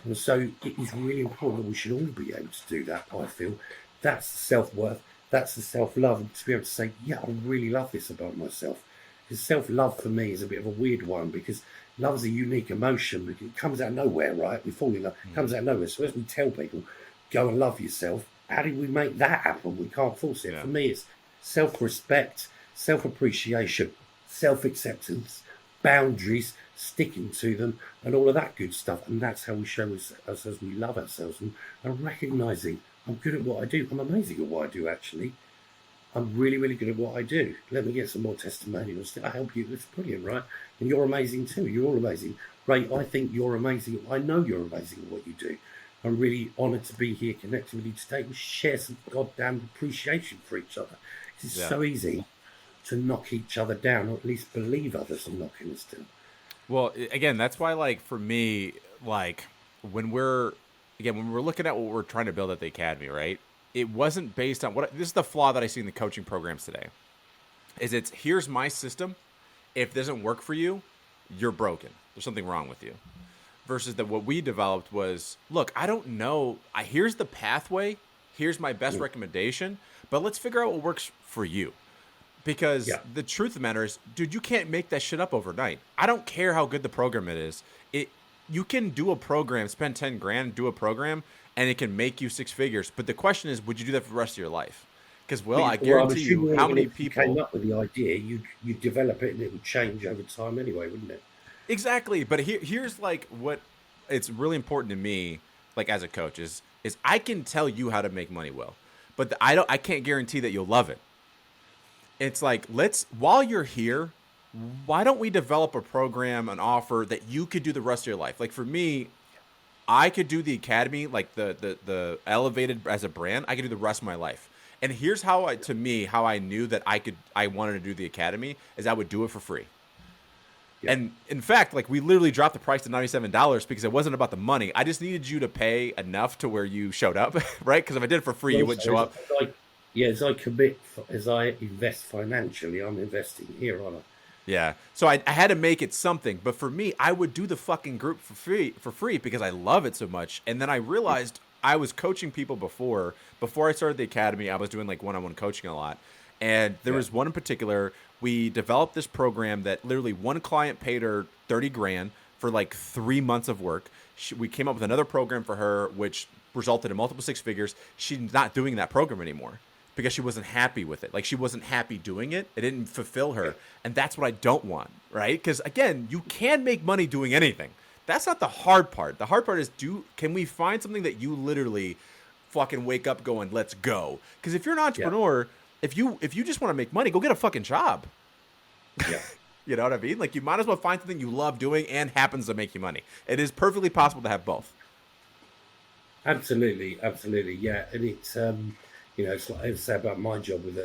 And so it is really important that we should all be able to do that, I feel. That's the self-worth. That's the self-love. And to be able to say, yeah, I really love this about myself. Because self-love for me is a bit of a weird one, because love is a unique emotion. It comes out of nowhere, right? We fall in love. It comes out of nowhere. So as we tell people, go and love yourself, how do we make that happen? We can't force it. Yeah. For me, it's self-respect, self-appreciation, self-acceptance, boundaries, sticking to them, and all of that good stuff. And that's how we show us as we love ourselves, and recognizing I'm good at what I do. I'm amazing at what I do, actually. I'm really, really good at what I do. Let me get some more testimonials. I help you. It's brilliant, right? And you're amazing too. You're all amazing. Ray, I think you're amazing. I know you're amazing at what you do. I'm really honoured to be here connected with you today. We share some goddamn appreciation for each other. It's so easy to knock each other down, or at least believe others are knocking us down. Well, again, that's why, like, for me, like, when we're looking at what we're trying to build at the academy, right? It wasn't based on this is the flaw that I see in the coaching programs today. It's here's my system. If it doesn't work for you, you're broken. There's something wrong with you. Versus that what we developed was, look, I don't know. Here's the pathway. Here's my best recommendation. But let's figure out what works for you. Because the truth of the matter is, dude, you can't make that shit up overnight. I don't care how good the program it is. You can do a program, spend 10 grand, do a program, and it can make you six figures. But the question is, would you do that for the rest of your life? Because, I guarantee you, how many people came up with the idea, you develop it and it would change over time anyway, wouldn't it? Exactly. But here's like what it's really important to me, like as a coach, is I can tell you how to make money, Will, but I can't guarantee that you'll love it. It's like, while you're here, why don't we develop a program, an offer that you could do the rest of your life? Like for me, I could do the academy, like the elevated as a brand. I could do the rest of my life. And here's how I knew that I wanted to do the academy is I would do it for free. Yeah. And in fact, like we literally dropped the price to $97 because it wasn't about the money. I just needed you to pay enough to where you showed up, right? Because if I did it for free, you wouldn't show up. As I commit, as I invest financially, I'm investing here, aren't I? Yeah. So I had to make it something. But for me, I would do the fucking group for free because I love it so much. And then I realized I was coaching people before I started the academy. I was doing like one-on-one coaching a lot. And there was one in particular. We developed this program that literally one client paid her 30 grand for like 3 months of work. We came up with another program for her, which resulted in multiple six figures. She's not doing that program anymore because she wasn't happy with it. Like she wasn't happy doing it. It didn't fulfill her. And that's what I don't want, right? Because again, you can make money doing anything. That's not the hard part. The hard part is can we find something that you literally fucking wake up going, let's go? Because if you're an entrepreneur, if you just want to make money, go get a fucking job. Yeah. You know what I mean? Like you might as well find something you love doing and happens to make you money. It is perfectly possible to have both. Absolutely. Yeah. And it's, it's like I say about my job with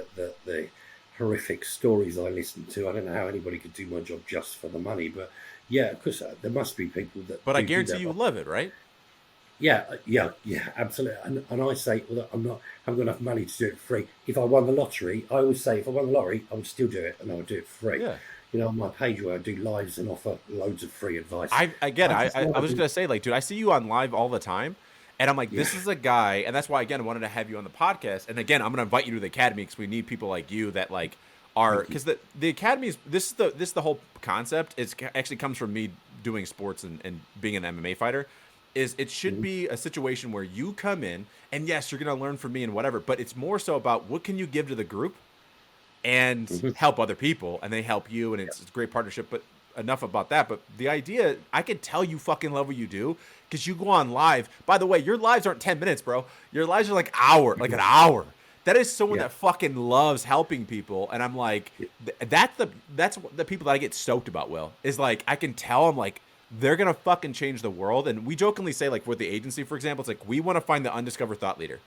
the horrific stories I listen to. I don't know how anybody could do my job just for the money, but yeah, of course there must be people that. But I guarantee you love it, right? Yeah, absolutely. And I say, well, I haven't got enough money to do it for free. If I won the lottery, I always say, if I won the lottery, I would still do it, and I would do it for free. Yeah. on my page where I do lives and offer loads of free advice. I get it. just I wanna was be- gonna say, like, dude, I see you on live all the time, and I'm like, yeah, this is a guy, and that's why again I wanted to have you on the podcast. And again, I'm gonna invite you to the academy because we need people like you that like are thank you. because the academy is this is the whole concept. It's actually comes from me doing sports and being an MMA fighter. Is it should Mhm. be a situation where you come in and yes, you're gonna learn from me and whatever, but it's more so about what can you give to the group and Mhm. help other people and they help you and it's a great partnership. But enough about that. But the idea, I could tell you fucking love what you do because you go on live. By the way, your lives aren't 10 minutes, bro. Your lives are like an hour. That is someone Yeah. that fucking loves helping people. And I'm like, that's the people that I get stoked about, Will, is like, I can tell I'm like, they're going to fucking change the world. And we jokingly say, like, with the agency, for example, it's like, we want to find the undiscovered thought leader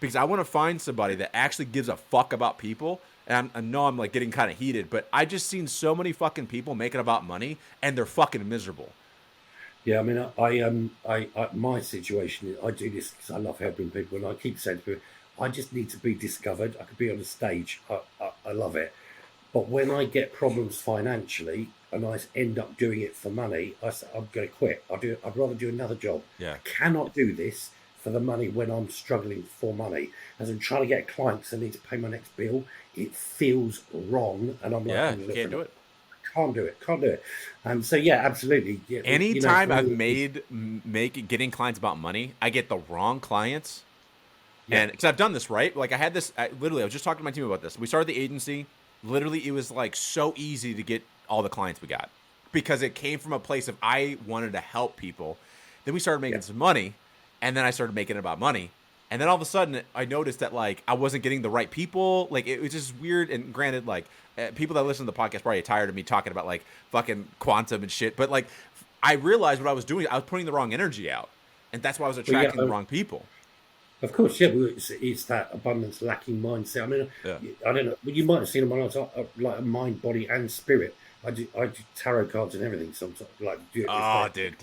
because I want to find somebody that actually gives a fuck about people. And I know I'm like getting kind of heated, but I just seen so many fucking people make it about money and they're fucking miserable. Yeah, I mean, my situation is I do this because I love helping people, and I keep saying to people, I just need to be discovered. I could be on a stage. I love it. But when I get problems financially and I end up doing it for money, I say, I'm going to quit. I'd rather do another job. Yeah. I cannot do this for the money when I'm struggling for money. As I'm trying to get clients, I need to pay my next bill. It feels wrong. And I'm like, Yeah, I'm you looking can't do at- it. Can't do it. So yeah, absolutely. Yeah, Anytime for I've me, getting clients about money, I get the wrong clients. Yeah. And because I've done this, right? Like I had this, literally, I was just talking to my team about this. We started the agency. Literally, it was like so easy to get all the clients we got because it came from a place of I wanted to help people. Then we started making Yeah. some money, and then I started making it about money. And then all of a sudden, I noticed that like I wasn't getting the right people. Like it was just weird. And granted, like people that listen to the podcast probably tired of me talking about like fucking quantum and shit. But like I realized what I was doing. I was putting the wrong energy out, and that's why I was Well, yeah, attracting the wrong people. of course, yeah. Well, it's that abundance lacking mindset. I mean, Yeah. I don't know. Well, you might have seen them when I was like a mind, body, and spirit. I do tarot cards and everything sometimes. Like, Oh, dude.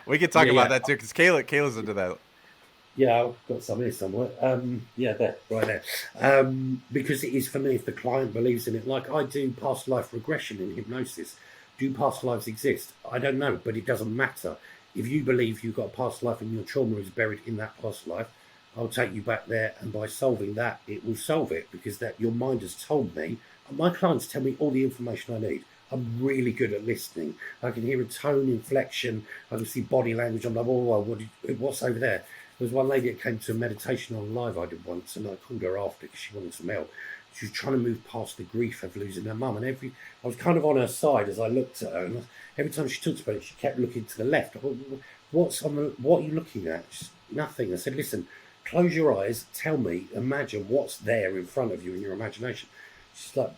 We could talk Yeah, about yeah. that too, because Kayla's into that. Yeah, I've got some here somewhere. Yeah, there, right there. Because it is for me, if the client believes in it, like I do past life regression in hypnosis. Do past lives exist? I don't know, but it doesn't matter. If you believe you've got a past life and your trauma is buried in that past life, I'll take you back there, and by solving that, it will solve it because that your mind has told me. My clients tell me all the information I need. I'm really good at listening. I can hear a tone, inflection. I can see body language. I'm like, oh, what's over there? There was one lady that came to a meditation on live I did once, and I called her after because she wanted some help. She was trying to move past the grief of losing her mum, and I was kind of on her side as I looked at her, and every time she talked about it, she kept looking to the left. I thought, what are you looking at? She's, nothing. I said, listen, close your eyes, tell me, imagine what's there in front of you in your imagination. She's like,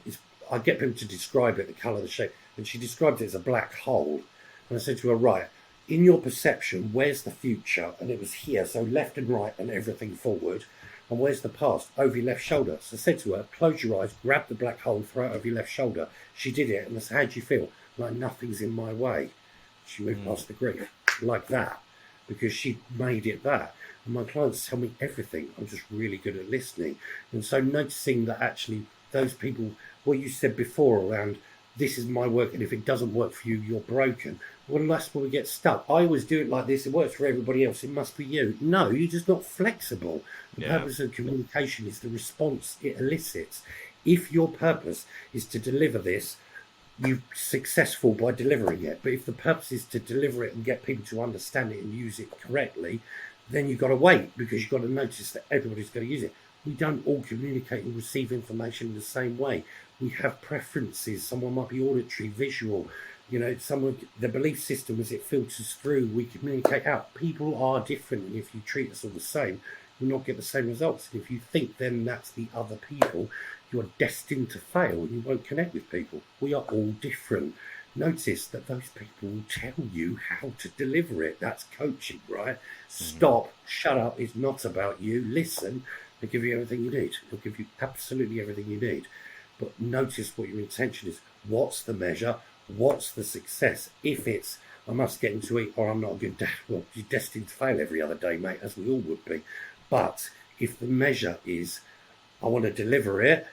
I get people to describe it, the colour, the shape, and she described it as a black hole. And I said to her, right, in your perception, where's the future? And it was here, so left and right and everything forward. And where's the past? Over your left shoulder. So I said to her, close your eyes, grab the black hole, throw it over your left shoulder. She did it, and I said, how do you feel? Like nothing's in my way. She moved past the grief, like that, because she made it that. And my clients tell me everything. I'm just really good at listening. And so noticing that actually those people, what you said before around, this is my work, and if it doesn't work for you, you're broken. Well, that's where we get stuck. I always do it like this. It works for everybody else. It must be you. No, you're just not flexible. The purpose of communication is the response it elicits. If your purpose is to deliver this, you're successful by delivering it. But if the purpose is to deliver it and get people to understand it and use it correctly, then you've got to wait because you've got to notice that everybody's going to use it. We don't all communicate and receive information in the same way. We have preferences. Someone might be auditory, visual. Someone, the belief system as it filters through, we communicate out. People are different, and if you treat us all the same, you'll not get the same results. And if you think then that's the other people, you're destined to fail and you won't connect with people. We are all different. Notice that those people will tell you how to deliver it. That's coaching, right? Stop, shut up, it's not about you. Listen, they'll give you everything you need. They'll give you absolutely everything you need. But notice what your intention is. What's the measure? What's the success? If it's, I must get into it or I'm not a good dad, well, you're destined to fail every other day, mate, as we all would be. But if the measure is, I want to deliver it,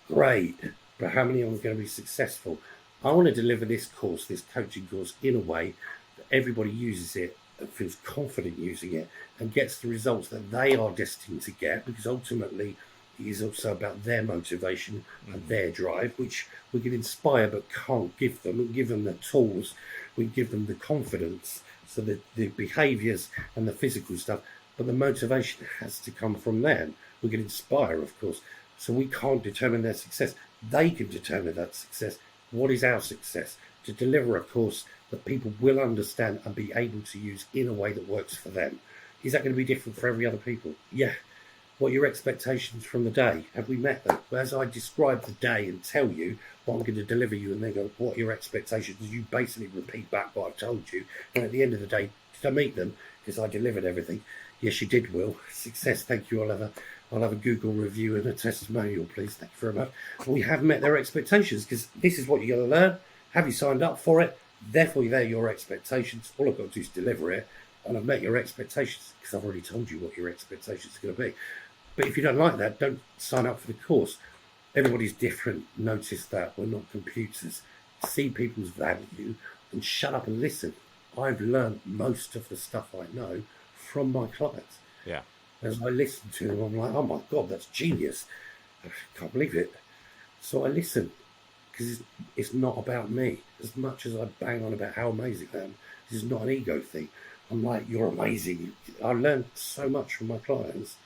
great. but how many are going to be successful? I want to deliver this course, this coaching course, in a way that everybody uses it and feels confident using it and gets the results that they are destined to get, because ultimately it is also about their motivation and their drive, which we can inspire but can't give them. We give them the tools, we give them the confidence, so that the behaviours and the physical stuff, but the motivation has to come from them. We can inspire, of course, so we can't determine their success. They can determine that success. What is our success? To deliver a course that people will understand and be able to use in a way that works for them. Is that going to be different for every other people? Yeah. What are your expectations from the day? Have we met them? As I describe the day and tell you what I'm going to deliver you, and they go, what are your expectations? You basically repeat back what I've told you. And at the end of the day, did I meet them? Because I delivered everything. Yes, you did, Will. Success, thank you. I'll have a Google review and a testimonial, please. Thank you very much. We have met their expectations, because this is what you're going to learn. Have you signed up for it? Therefore, they're your expectations. All I've got to do is deliver it, and I've met your expectations, because I've already told you what your expectations are going to be. But if you don't like that, don't sign up for the course. Everybody's different. Notice that. We're not computers. See people's value and shut up and listen. I've learned most of the stuff I know from my clients. Yeah. As I listen to them, I'm like, oh my God, that's genius. I can't believe it. So I listen, because it's not about me. As much as I bang on about how amazing I am, this is not an ego thing. I'm like, you're amazing. I learned so much from my clients.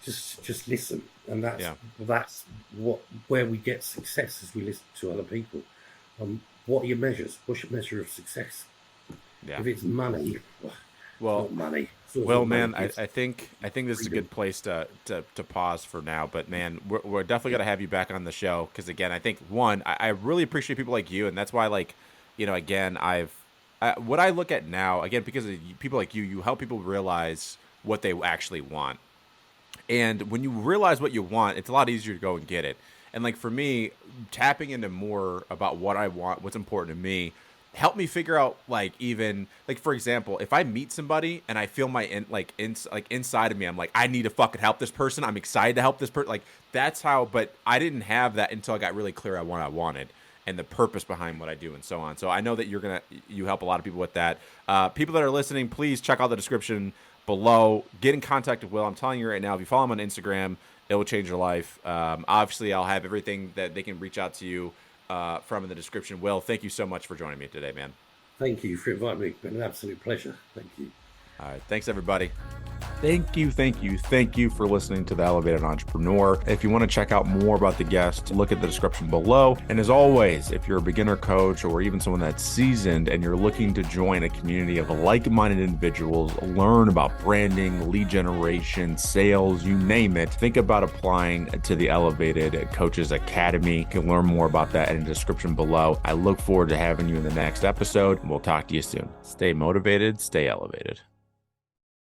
Just listen, and that's where we get success, as we listen to other people. What are your measures? What's your measure of success? Yeah. If it's money, well, not money. Well, man, I think this is a good place to pause for now. But man, we're definitely gonna have you back on the show, because again, I think I really appreciate people like you, and that's why, like, again, what I look at now, again, because of people like you help people realize what they actually want. And when you realize what you want, it's a lot easier to go and get it. And like for me, tapping into more about what I want, what's important to me, help me figure out, like, even like, for example, if I meet somebody and I feel inside of me, I'm like, I need to fucking help this person. I'm excited to help this person. Like, that's how, but I didn't have that until I got really clear on what I wanted and the purpose behind what I do and so on. So I know that you help a lot of people with that. People that are listening, please check out the description below. Get in contact with Will. I'm telling you right now, if you follow him on Instagram, it will change your life. Obviously, I'll have everything that they can reach out to you from in the description. Will, thank you so much for joining me today, man. Thank you for inviting me. It's been an absolute pleasure. Thank you. All right. Thanks, everybody. Thank you for listening to The Elevated Entrepreneur. If you want to check out more about the guest, look at the description below. And as always, if you're a beginner coach or even someone that's seasoned and you're looking to join a community of like-minded individuals, learn about branding, lead generation, sales, you name it, think about applying to the Elevated Coaches Academy. You can learn more about that in the description below. I look forward to having you in the next episode. We'll talk to you soon. Stay motivated, stay elevated.